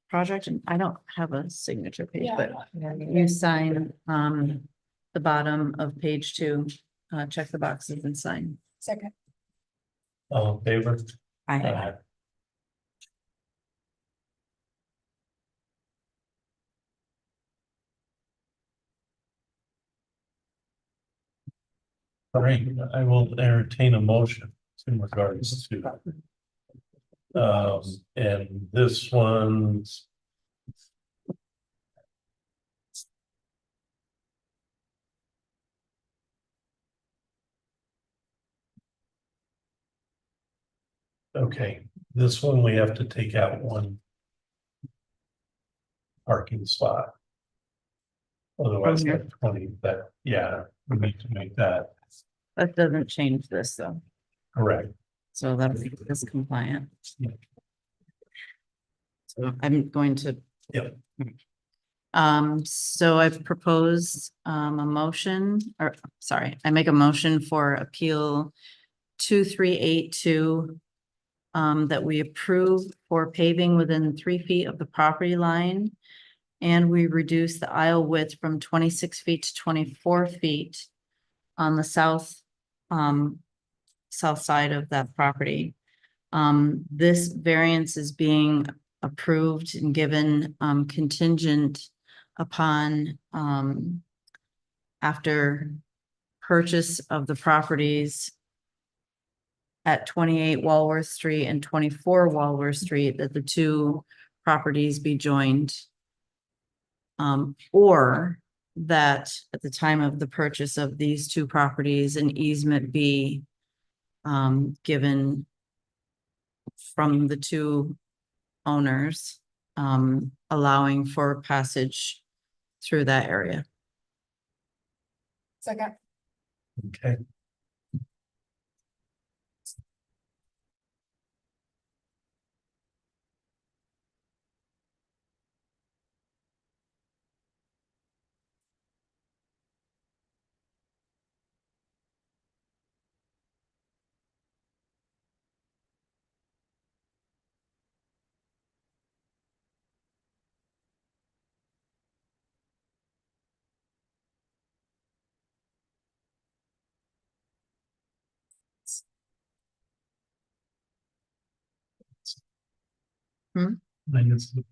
project, and I don't have a signature page, but you sign the bottom of page 2, check the boxes and sign. Second. All in favor? Aye. All right, I will entertain a motion in regards to. And this one's. Okay, this one we have to take out one. Parking spot. Otherwise, From here? that 20, that, yeah, we need to make that That doesn't change this though, correct. so that'll make this compliant. Yeah. So I'm going to. Yep. So I've proposed a motion, or sorry, I make a motion for appeal 2382. That we approve for paving within 3 feet of the property line. And we reduce the aisle width from 26 feet to 24 feet on the south side of that property. This variance is being approved and given contingent upon after purchase of the properties at 28 Walworth Street and 24 Walworth Street, that the two properties be joined. Or that at the time of the purchase of these two properties, an easement be given from the two owners, allowing for passage through that area. Second. Okay. Minus the-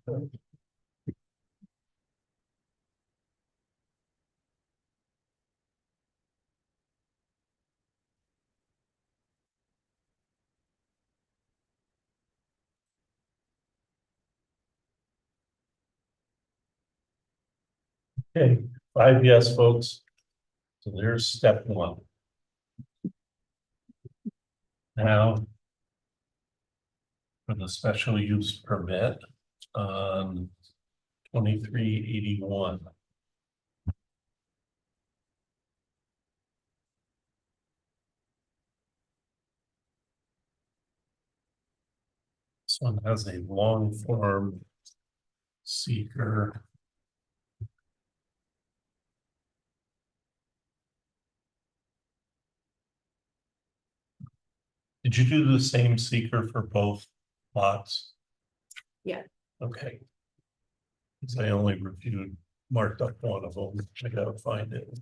Okay, 5 yes votes. So there's step 1. Now. For the special use permit on 2381. This one has a long form seeker. Did you do the same seeker for both lots? Yeah. Okay. Cause I only reviewed, marked up one of them, I gotta find it.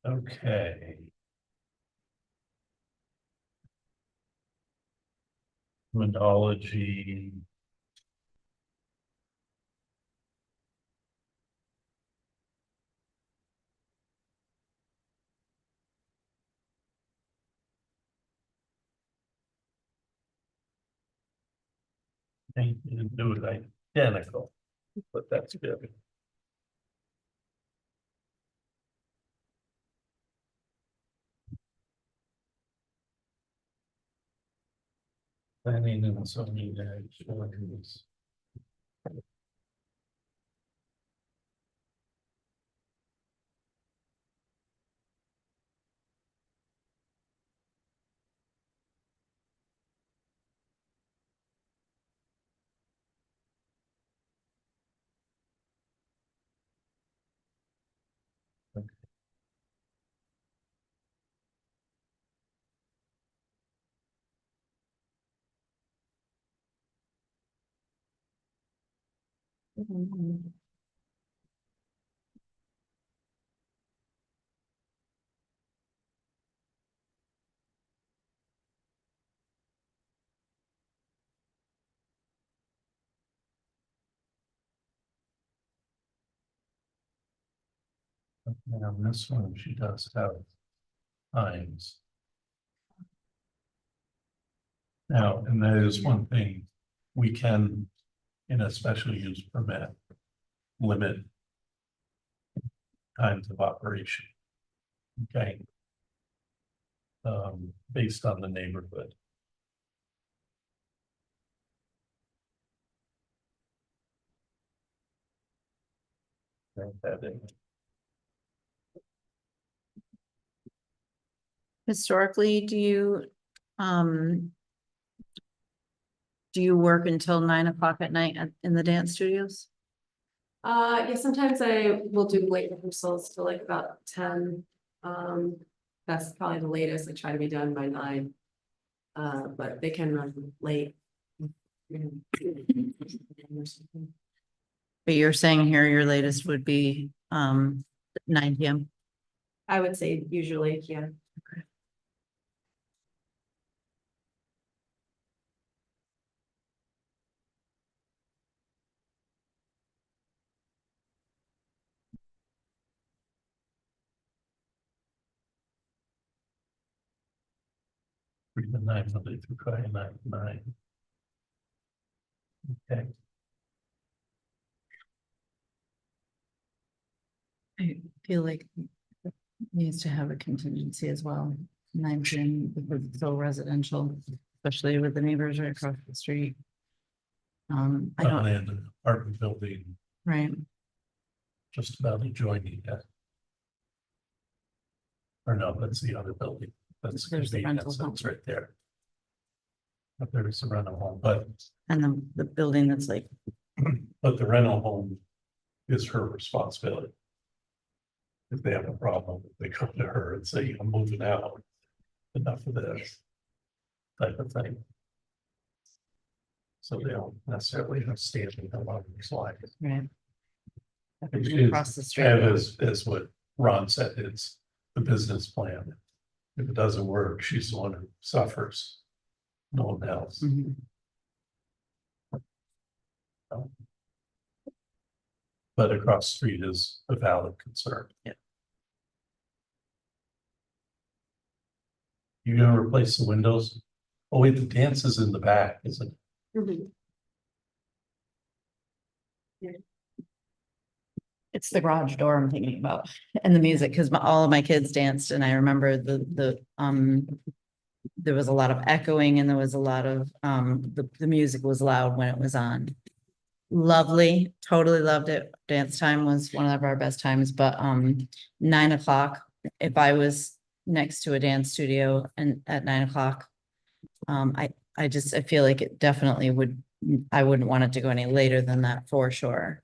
Okay. Methodology. They didn't do it identical, but that's good. Planning and zoning actions. And on this one, she does have times. Now, and that is one thing we can, in a special use permit, limit times of operation. Okay. Based on the neighborhood. That in. Historically, do you work until 9 o'clock at night in the dance studios? Yeah, sometimes I will do late rehearsals till like about 10. That's probably the latest. I try to be done by 9. But they can run late. But you're saying here your latest would be 9 PM? I would say usually, yeah. Read the 9 Monday through Friday, 9 to 9. Okay. I feel like it needs to have a contingency as well. 9 PM because it's so residential, especially with the neighbors right across the street. I don't, And an apartment building right, just about adjoining that. Or no, that's the other building. That's There's the rental convenience, home. that's right there. But there's a rental home, but and the building that's like, the rental home is her responsibility. If they have a problem, they come to her and say, I'm moving out. Enough of this. Type of thing. So they don't necessarily have standing along these lines. right. It Across the is, street. and as what Ron said, it's the business plan. If it doesn't work, she's the one who suffers. No one else. Mhm. But across the street is a valid concern. Yeah. You're gonna replace the windows? Oh wait, the dance is in the back, isn't it? Mhm. It's the garage door I'm thinking about and the music, because all of my kids danced and I remember there was a lot of echoing and there was a lot of, the music was loud when it was on. Lovely, totally loved it. Dance time was one of our best times, but, 9 o'clock, if I was next to a dance studio and at 9 o'clock. I feel like it definitely would, I wouldn't want it to go any later than that for sure.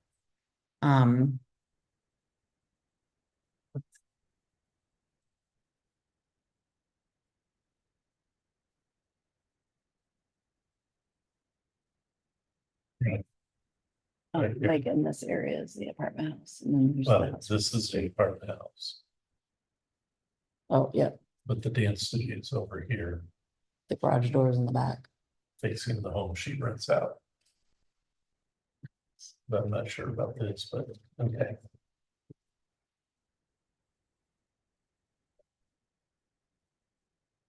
Like in this area is the apartment house. And then there's the Well, house. this is the apartment house, Oh, yeah, but the dance studio is over here the garage doors in the back. facing the home she rents out. But I'm not sure about this, but okay.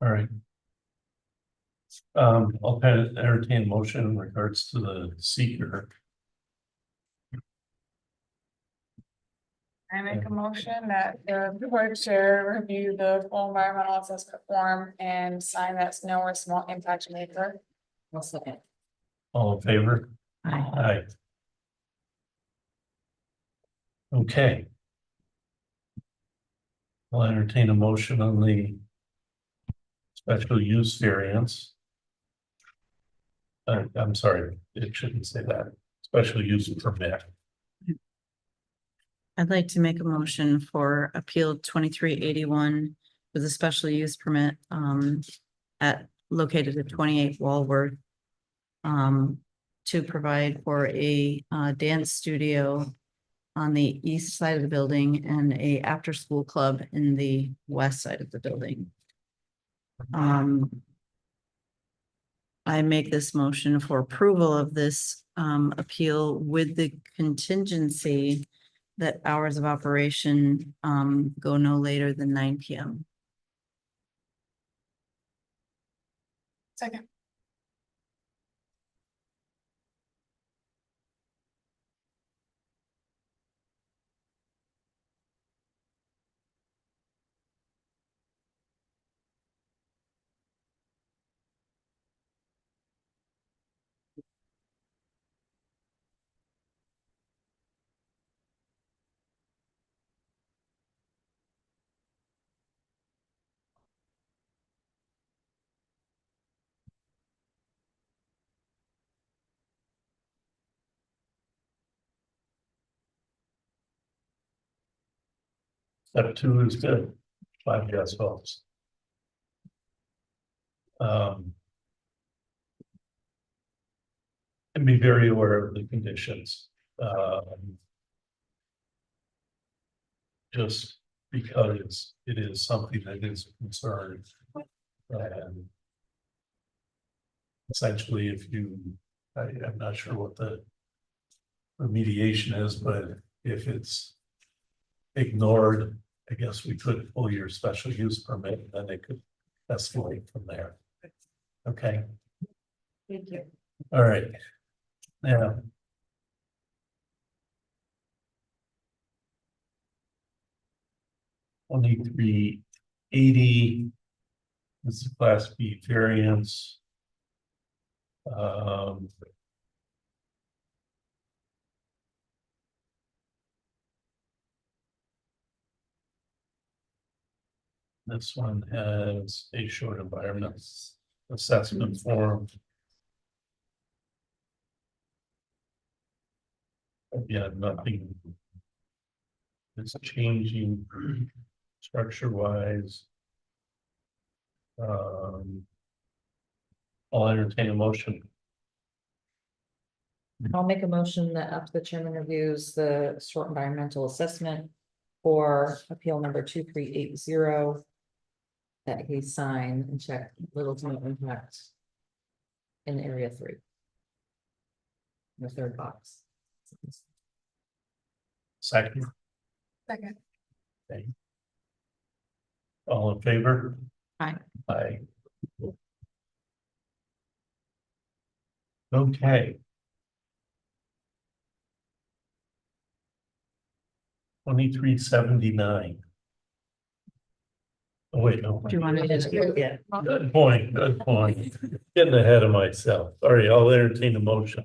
All right. I'll kind of entertain a motion in regards to the seeker. I make a motion that the board chair review the full environmental assessment form and sign that snow or small impact maker. I'll second. All in favor? Aye. Aye. Okay. I'll entertain a motion on the special use variance. I'm sorry, it shouldn't say that. Special use permit. I'd like to make a motion for appeal 2381 with a special use permit located at 28 Walworth. To provide for a dance studio on the east side of the building and a after-school club in the west side of the building. I make this motion for approval of this appeal with the contingency that hours of operation go no later than 9 p.m. Second. Step 2 is good. 5 yes votes. And be very aware of the conditions. Just because it is something that is a concern. And essentially, if you, I'm not sure what the remediation is, but if it's ignored, I guess we could pull your special use permit, and then it could escalate from there. Okay, Thank you. all right. Yeah. $23.80. This is Class B variance. This one has a short environmental assessment form. Yeah, nothing. It's changing structure wise. I'll entertain a motion. I'll make a motion that up to the chairman reviews the short environmental assessment for appeal number 2380. That he sign and check little to no impact in area 3. The third box. Second. Second. Okay. All in favor? Aye. Aye. Okay. 2379. Oh, wait, no. Do you want to? Yeah. Good point, good point. Getting ahead of myself. All right, I'll entertain the motion.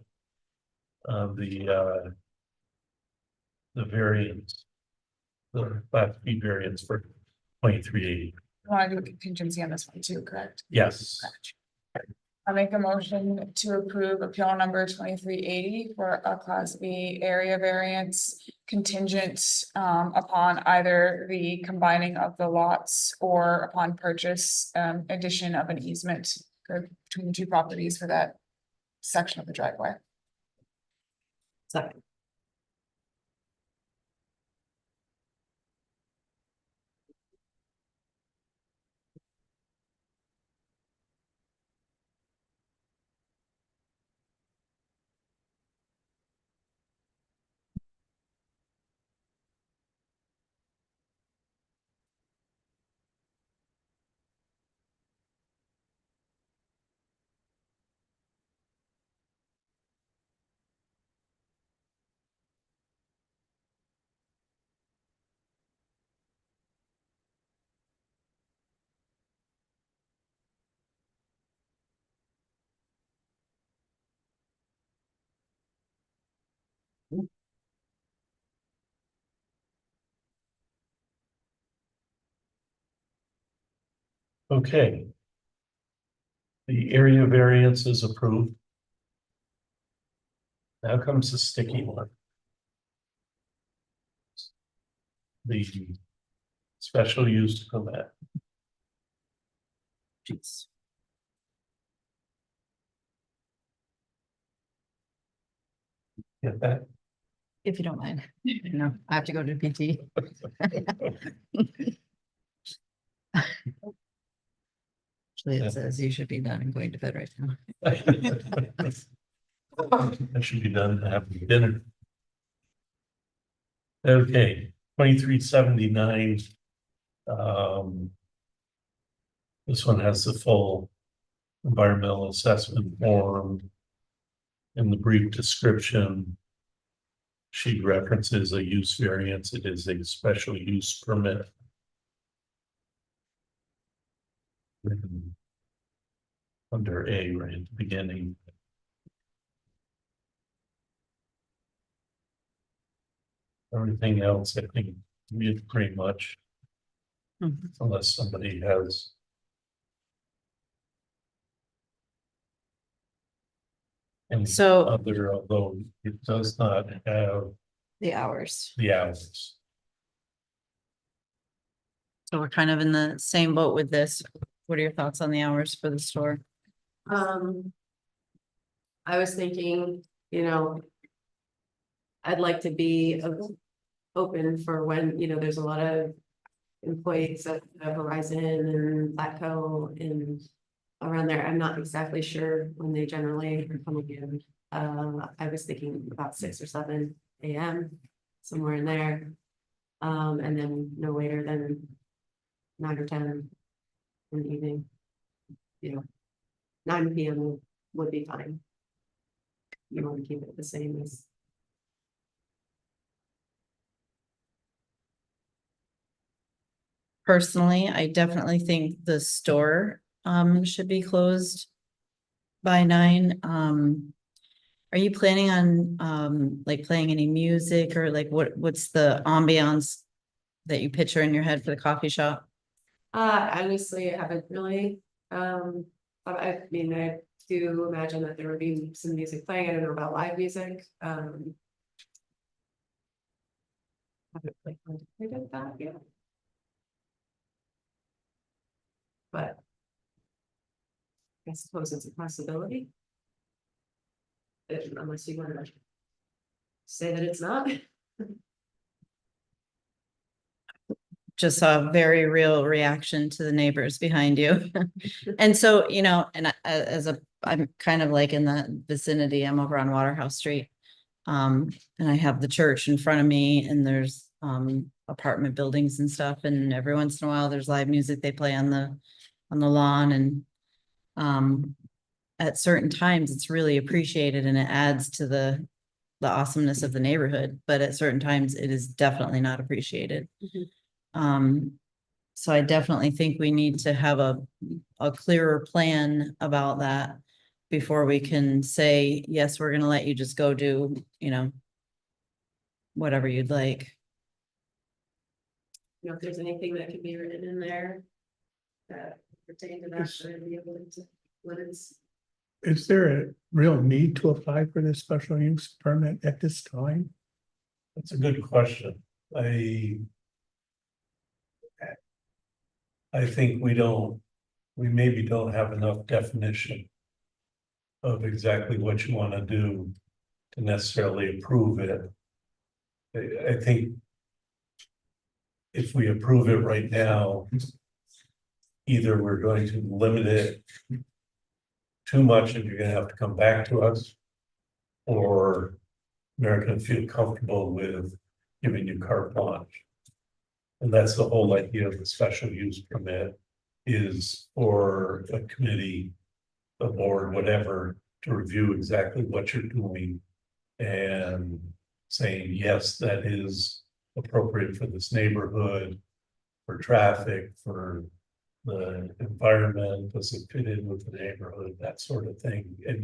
The variance. The Class B variance for 2380. want to do a contingency on this one too, correct? Yes. I make a motion to approve appeal number 2380 for a Class B area variance contingent upon either the combining of the lots or upon purchase addition of an easement between the two properties for that section of the driveway. Second. Okay. The area variance is approved. Now comes the sticky one. The special use permit. Jeez. Get that? If you don't mind. No, I have to go to PT. Actually, it says you should be done and going to bed right now. I should be done having dinner. Okay, 2379. This one has the full environmental assessment form. In the brief description, she references a use variance. It is a special use permit. Written under A right at the beginning. Everything else, I think, is pretty much, Mhm. unless somebody has. Any So- other, although it does not have The hours. the hours. So we're kind of in the same boat with this. What are your thoughts on the hours for the store? I was thinking, you know. I'd like to be open for when, you know, there's a lot of employees at Verizon and Platco and around there. I'm not exactly sure when they generally are coming in. I was thinking about 6 or 7 AM, somewhere in there. And then no later than 9 or 10 in the evening. You know, 9 PM would be fine. You want to keep it the same as. Personally, I definitely think the store should be closed by 9. Are you planning on like playing any music or like what's the ambiance that you picture in your head for the coffee shop? Honestly, I haven't really, I mean, I do imagine that there would be some music playing. I don't know about live music, haven't played that yet. But I suppose it's a possibility. Unless you want to say that it's not. Just saw a very real reaction to the neighbors behind you. And so, you know, and I'm kind of like in the vicinity, I'm over on Waterhouse Street. And I have the church in front of me and there's apartment buildings and stuff. And every once in a while, there's live music they play on the lawn and at certain times, it's really appreciated and it adds to the awesomeness of the neighborhood. But at certain times, it is definitely not appreciated. So I definitely think we need to have a clearer plan about that before we can say, yes, we're gonna let you just go do, you know, whatever you'd like. You know, if there's anything that could be written in there. that pertain to that, should I be able to, what it's. Is there a real need to apply for this special use permit at this time? That's a good question. I think we maybe don't have enough definition of exactly what you want to do to necessarily approve it. I think if we approve it right now, either we're going to limit it too much and you're gonna have to come back to us, or you're not gonna feel comfortable with giving you carte blanche. And that's the whole idea of the special use permit, is for a committee, a board, whatever, to review exactly what you're doing and saying, yes, that is appropriate for this neighborhood, for traffic, for the environment, does it fit in with the neighborhood, that sort of thing. And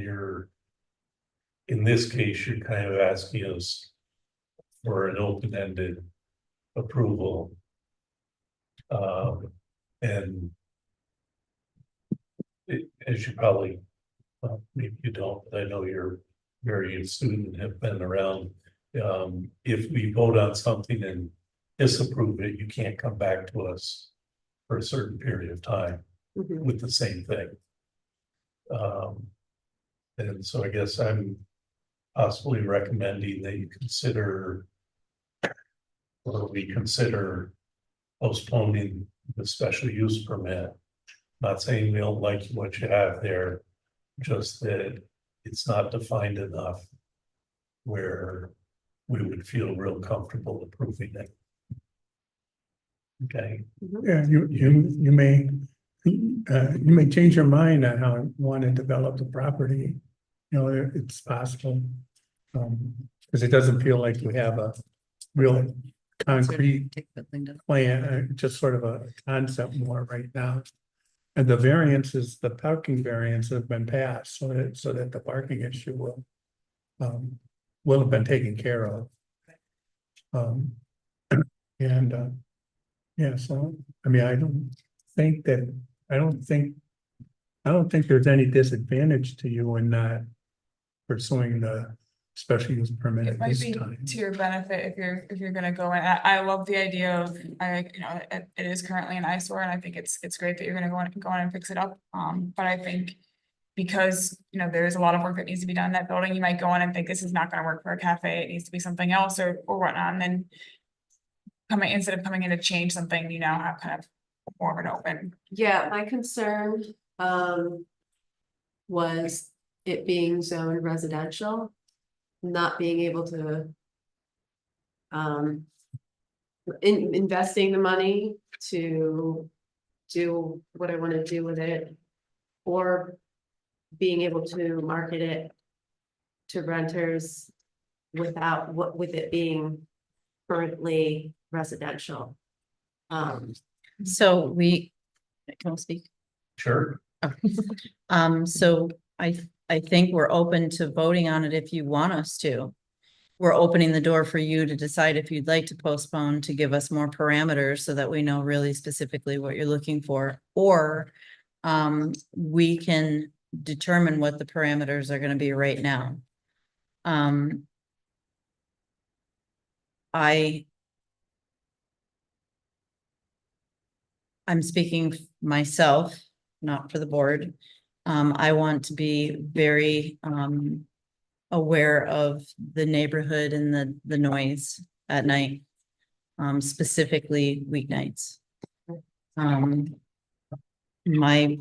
in this case, you're kind of asking us for an open-ended approval. And as you probably, maybe you don't, but I know you're very astute and have been around. If we vote on something and disapprove it, you can't come back to us for a certain period of time with the same thing. And so I guess I'm possibly recommending that you consider, or we consider, postponing the special use permit. Not saying we don't like what you have there, just that it's not defined enough where we would feel real comfortable approving it. Okay. Yeah, you may change your mind on how you want to develop the property. You know, it's possible. Because it doesn't feel like you have a real concrete plan, just sort of a concept more right now. And the variances, the parking variants have been passed, so that the parking issue will have been taken care of. Yeah, so, I mean, I don't think there's any disadvantage to you in not pursuing the special use permit It at might this be time. to your benefit if you're gonna go in. I love the idea of, it is currently an eyesore and I think it's great that you're gonna go in and fix it up. But I think because, there is a lot of work that needs to be done in that building, you might go in and think this is not gonna work for a cafe, it needs to be something else or whatnot, and then instead of coming in to change something, you now have kind of more of an open. Yeah, my concern, was it being zoned residential, not being able to. Investing the money to do what I want to do with it. Or being able to market it to renters with it being currently residential. So can I speak? Sure. So I think we're open to voting on it if you want us to. We're opening the door for you to decide if you'd like to postpone, to give us more parameters so that we know really specifically what you're looking for. Or we can determine what the parameters are going to be right now. I'm speaking myself, not for the board. I want to be very aware of the neighborhood and the noise at night, specifically weeknights. My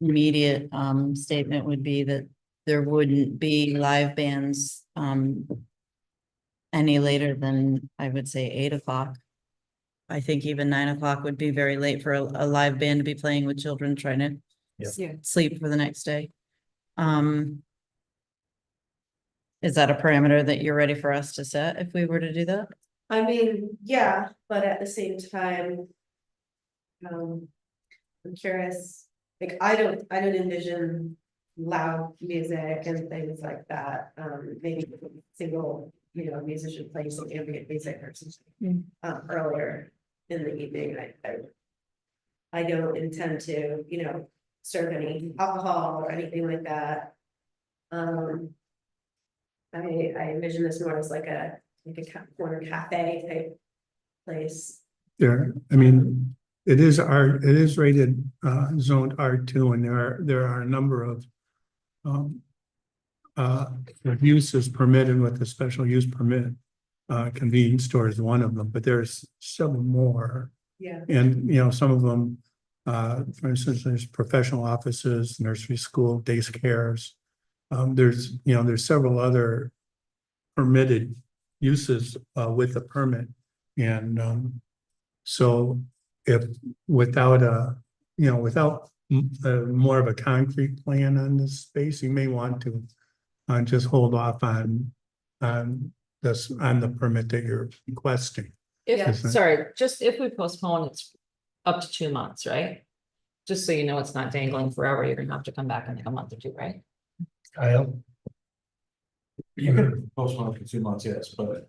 immediate statement would be that there wouldn't be live bands any later than, I would say, 8 o'clock. I think even 9 o'clock would be very late for a live band to be playing with children trying to sleep for the next day. Is that a parameter that you're ready for us to set if we were to do that? I mean, yeah, but at the same time. I'm curious, like, I don't envision loud music and things like that, maybe single, musician playing some ambient music or something. Earlier in the evening, I don't intend to, you know, serve any alcohol or anything like that. I envision this more as like a corner cafe type place. There, I mean, it is rated, zoned R2, and there are a number of uses permitted with the special use permit. Convenience store is one of them, but there's several more. Yeah. And, you know, some of them, for instance, there's professional offices, nursery school, day cares. There's several other permitted uses, with a permit. And, so if without more of a concrete plan on this space, you may want to just hold off on the permit that you're requesting. If, Is that- sorry, just if we postpone, it's up to 2 months, right? Just so you know, it's not dangling forever. You're gonna have to come back in like a month or two, right? Kyle? You could postpone it for 2 months, yes, but.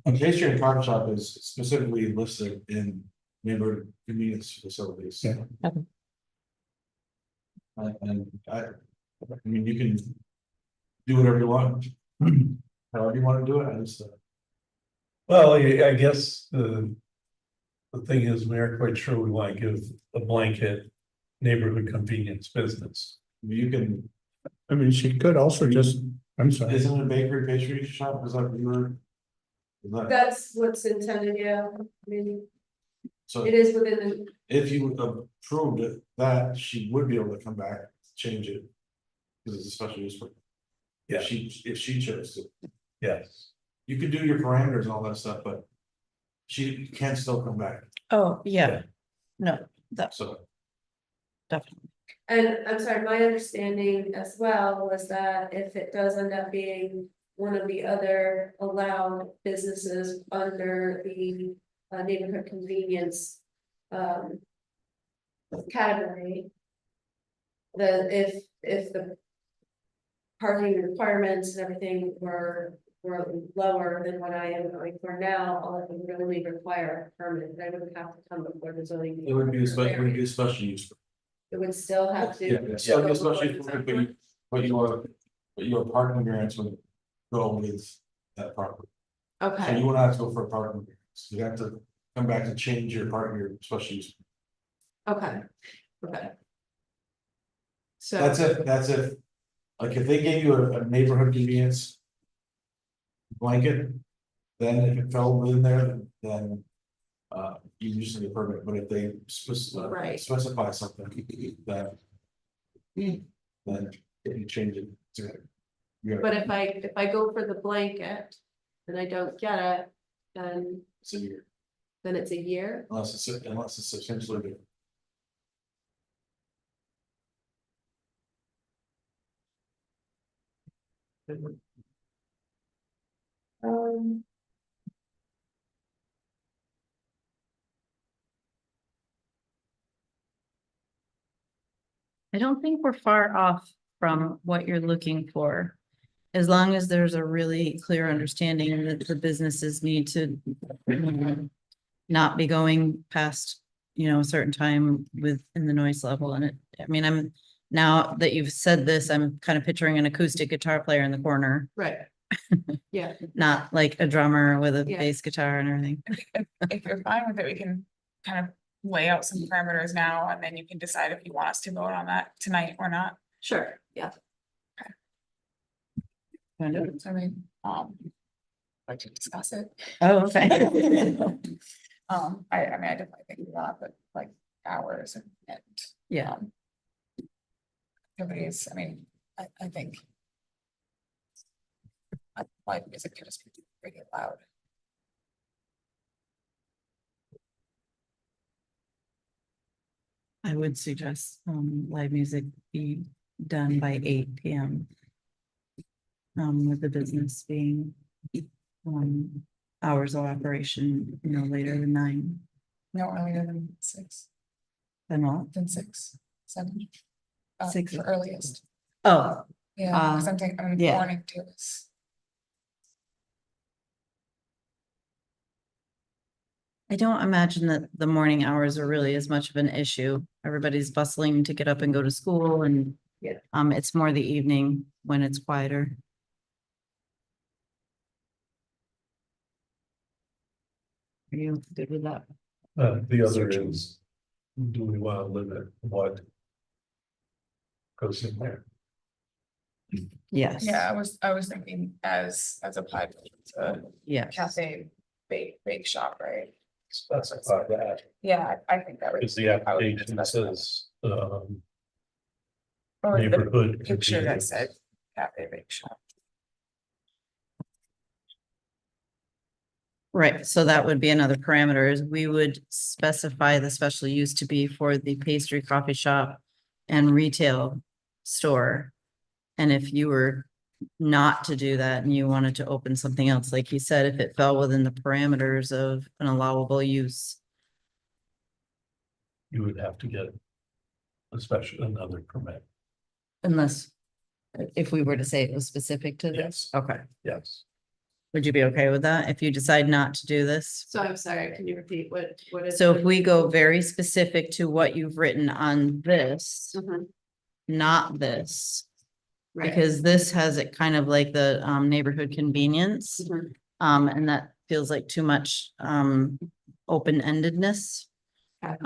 A pastry and coffee shop is specifically listed in neighborhood convenience facilities. Yeah. Okay. I mean, you can do whatever you want. However you want to do it, I just. Well, I guess the thing is, we aren't quite sure we want to give a blanket neighborhood convenience business. You can, I mean, she could also just, I'm sorry. isn't it a bakery pastry shop, is that what you were? Is that, That's what's intended, yeah, I mean, so it is within the, if you approved it, that she would be able to come back, change it. Because it's a special use. Yeah. If she chose to, Yes. you could do your parameters and all that stuff, but. She can still come back, Oh, yeah. No, that's so. definitely. and I'm sorry, my understanding as well was that if it does end up being one of the other allowed businesses under the neighborhood convenience category. If the parking requirements and everything were lower than what I am going for now, all it would really require a permit, I would have to come before the zoning. It would be a special use. It would still have to. Yeah, it's still be a special use, but your parking variance would go with that property. So Okay, you won't have to go for a parking variance, you have to come back to change your special use. okay. So. That's if, like, if they gave you a neighborhood convenience. Blanket, then if it fell within there, then. You just need a permit, but if they Right. specify something, then. Then if you change it to. But if I go for the blanket and I don't get it, then It's a year, it's a year. unless it's substantially different. I don't think we're far off from what you're looking for. As long as there's a really clear understanding that the businesses need to not be going past, a certain time within the noise level. And now that you've said this, I'm kind of picturing an acoustic guitar player in the corner, Right. Yeah. not like a drummer with a Yeah. bass guitar and everything. If you're fine with it, we can kind of lay out some parameters now, and then you can decide if you want us to vote on that tonight or not. Sure, yeah. So I mean, like to discuss it. Oh, okay. I definitely think we want to put like hours and Yeah. activities. I mean, I think. Live music can just be pretty loud. I would suggest live music be done by 8 p.m. With the business being hours of operation, later than 9. No earlier than 6, Then what? than 6, 7. 6. For earliest. Oh, Yeah, because I'm thinking, yeah. morning too is. I don't imagine that the morning hours are really as much of an issue. Everybody's bustling to get up and go to school and it's more the evening when it's quieter. Are you good with that? The other is, do we want to limit what goes in there? Yes. Yeah, I was thinking as applied to Yeah. cafe bake shop, right? Specify that, Yeah, I think that would. because the application says, Or the neighborhood. picture that convenience. said cafe bake shop. Right, so that would be another parameter is we would specify the special use to be for the pastry, coffee shop and retail store. And if you were not to do that and you wanted to open something else, like you said, if it fell within the parameters of an allowable use. You would have to get another permit. Unless, if we were to say it was specific to this, Yes. okay. Yes. Would you be okay with that if you decide not to do this? So I'm sorry, can you repeat what is? So if we go very specific to what you've written on this, Mhm. not this. Right. Because this has it kind of like the neighborhood convenience. Mhm. And that feels like too much open-endedness. Okay.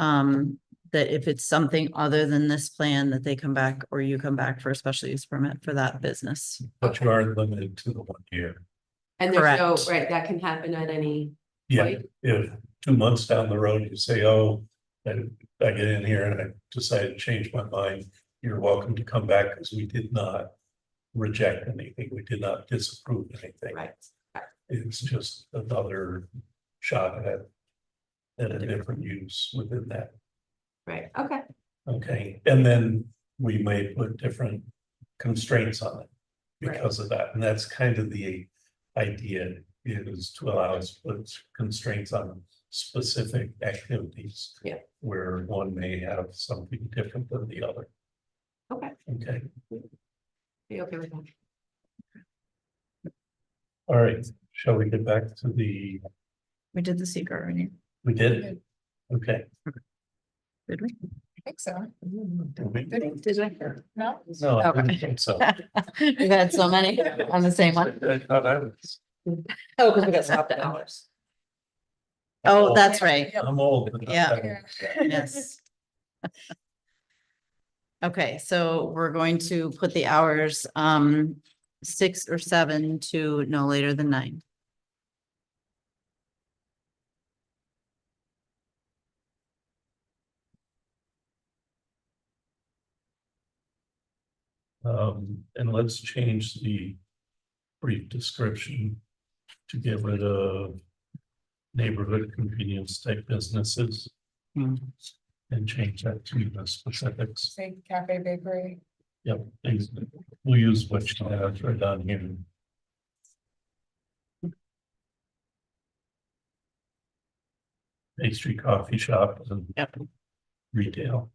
That if it's something other than this plan, that they come back or you come back for a special use permit for that business. But you are limited to the 1 year. And there's no, Correct. right, that can happen at any Yeah, point. if 2 months down the road, you say, oh, I get in here and I decide to change my mind, you're welcome to come back because we did not reject anything. We did not disapprove anything. Right. It's just another shot at a different use within that. Right, okay. Okay, and then we may put different constraints on it because of that. And that's kind of the idea, is to allow us to put constraints on specific activities. Yeah. Where one may have something different than the other. Okay. Okay, Be okay with that. all right, shall we get back to the, We did the secret already. we did? Okay. Did we? I think so. Did we? Did we? No? No, I didn't Okay. think so. We've had so many on the same one. I thought I was. Oh, because we got stopped at hours. Oh, that's right. I'm old. but not Yeah. that Yes. Okay, so we're going to put the hours 6 or 7 to no later than 9. And let's change the brief description to get rid of neighborhood convenience type businesses. Hmm. And change that to the specifics. Say cafe bakery. Yep, we'll use what you have right down here. Pastry, coffee shop and Yep. retail.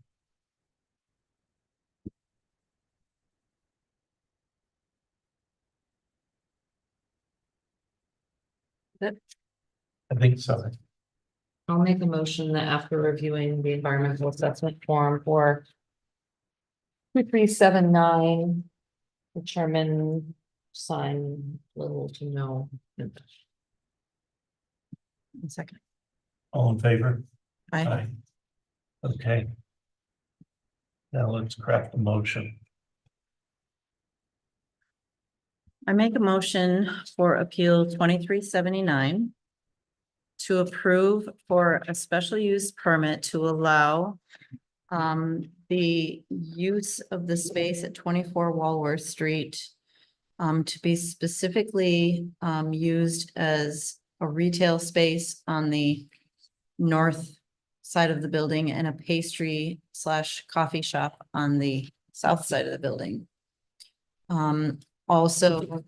I think so. I'll make a motion that after reviewing the environmental assessment form for 2379, the chairman sign little to no. One second. All in favor? Aye. Okay. Now let's craft a motion. I make a motion for appeal 2379 to approve for a special use permit to allow the use of the space at 24 Walworth Street to be specifically used as a retail space on the north side of the building and a pastry / coffee shop on the south side of the building. Also,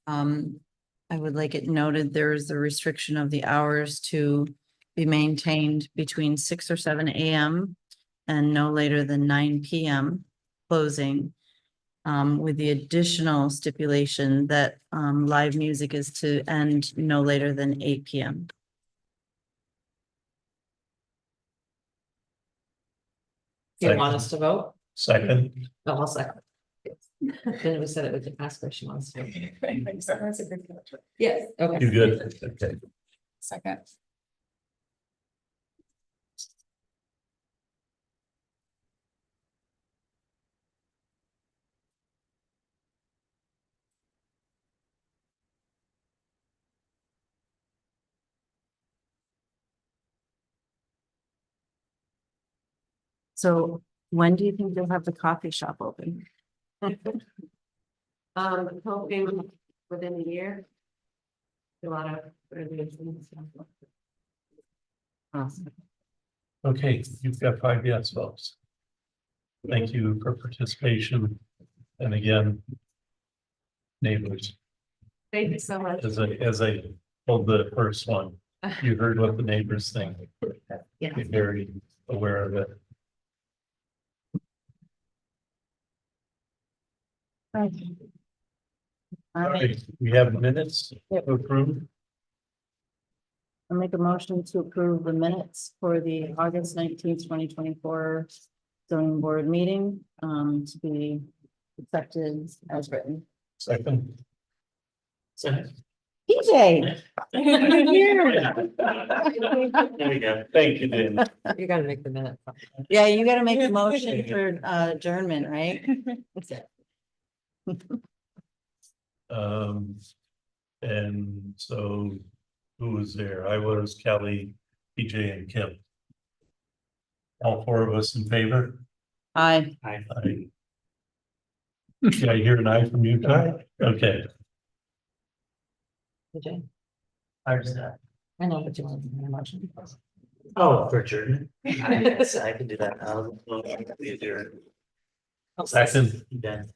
I would like it noted, there is the restriction of the hours to be maintained between 6 or 7 AM and no later than 9 PM closing. With the additional stipulation that live music is to end no later than 8 PM. Do you want us to vote? Second, No, I'll second. Then we said it would ask her if she wants to. Yes. Okay. you good? Okay. Second. So when do you think you'll have the coffee shop open? Hoping within a year. A lot of renovations. Awesome. Okay, you've got 5 yes votes. Thank you for participation. And again, neighbors, Thank you so much. as I told the first one, you heard what the neighbors think. Yeah. Be very aware of it. All right, we have minutes to approve. I'll make a motion to approve the minutes for the August 19th, 2024 zoning board meeting, to be accepted as written. Second. PJ. You're here. There we go. Thank you, Dan. You gotta make the minute. Yeah, you gotta make a motion for adjournment, right? And so who was there? I was, Kelly, PJ and Kim. All 4 of us in favor? Aye. Aye. Yeah, I hear an aye from you, Ty? Okay. PJ, I was that. I know, but you want to make a motion. Oh, for adjournment? Yes, I can do that. I'll be adjourned. Second. Done.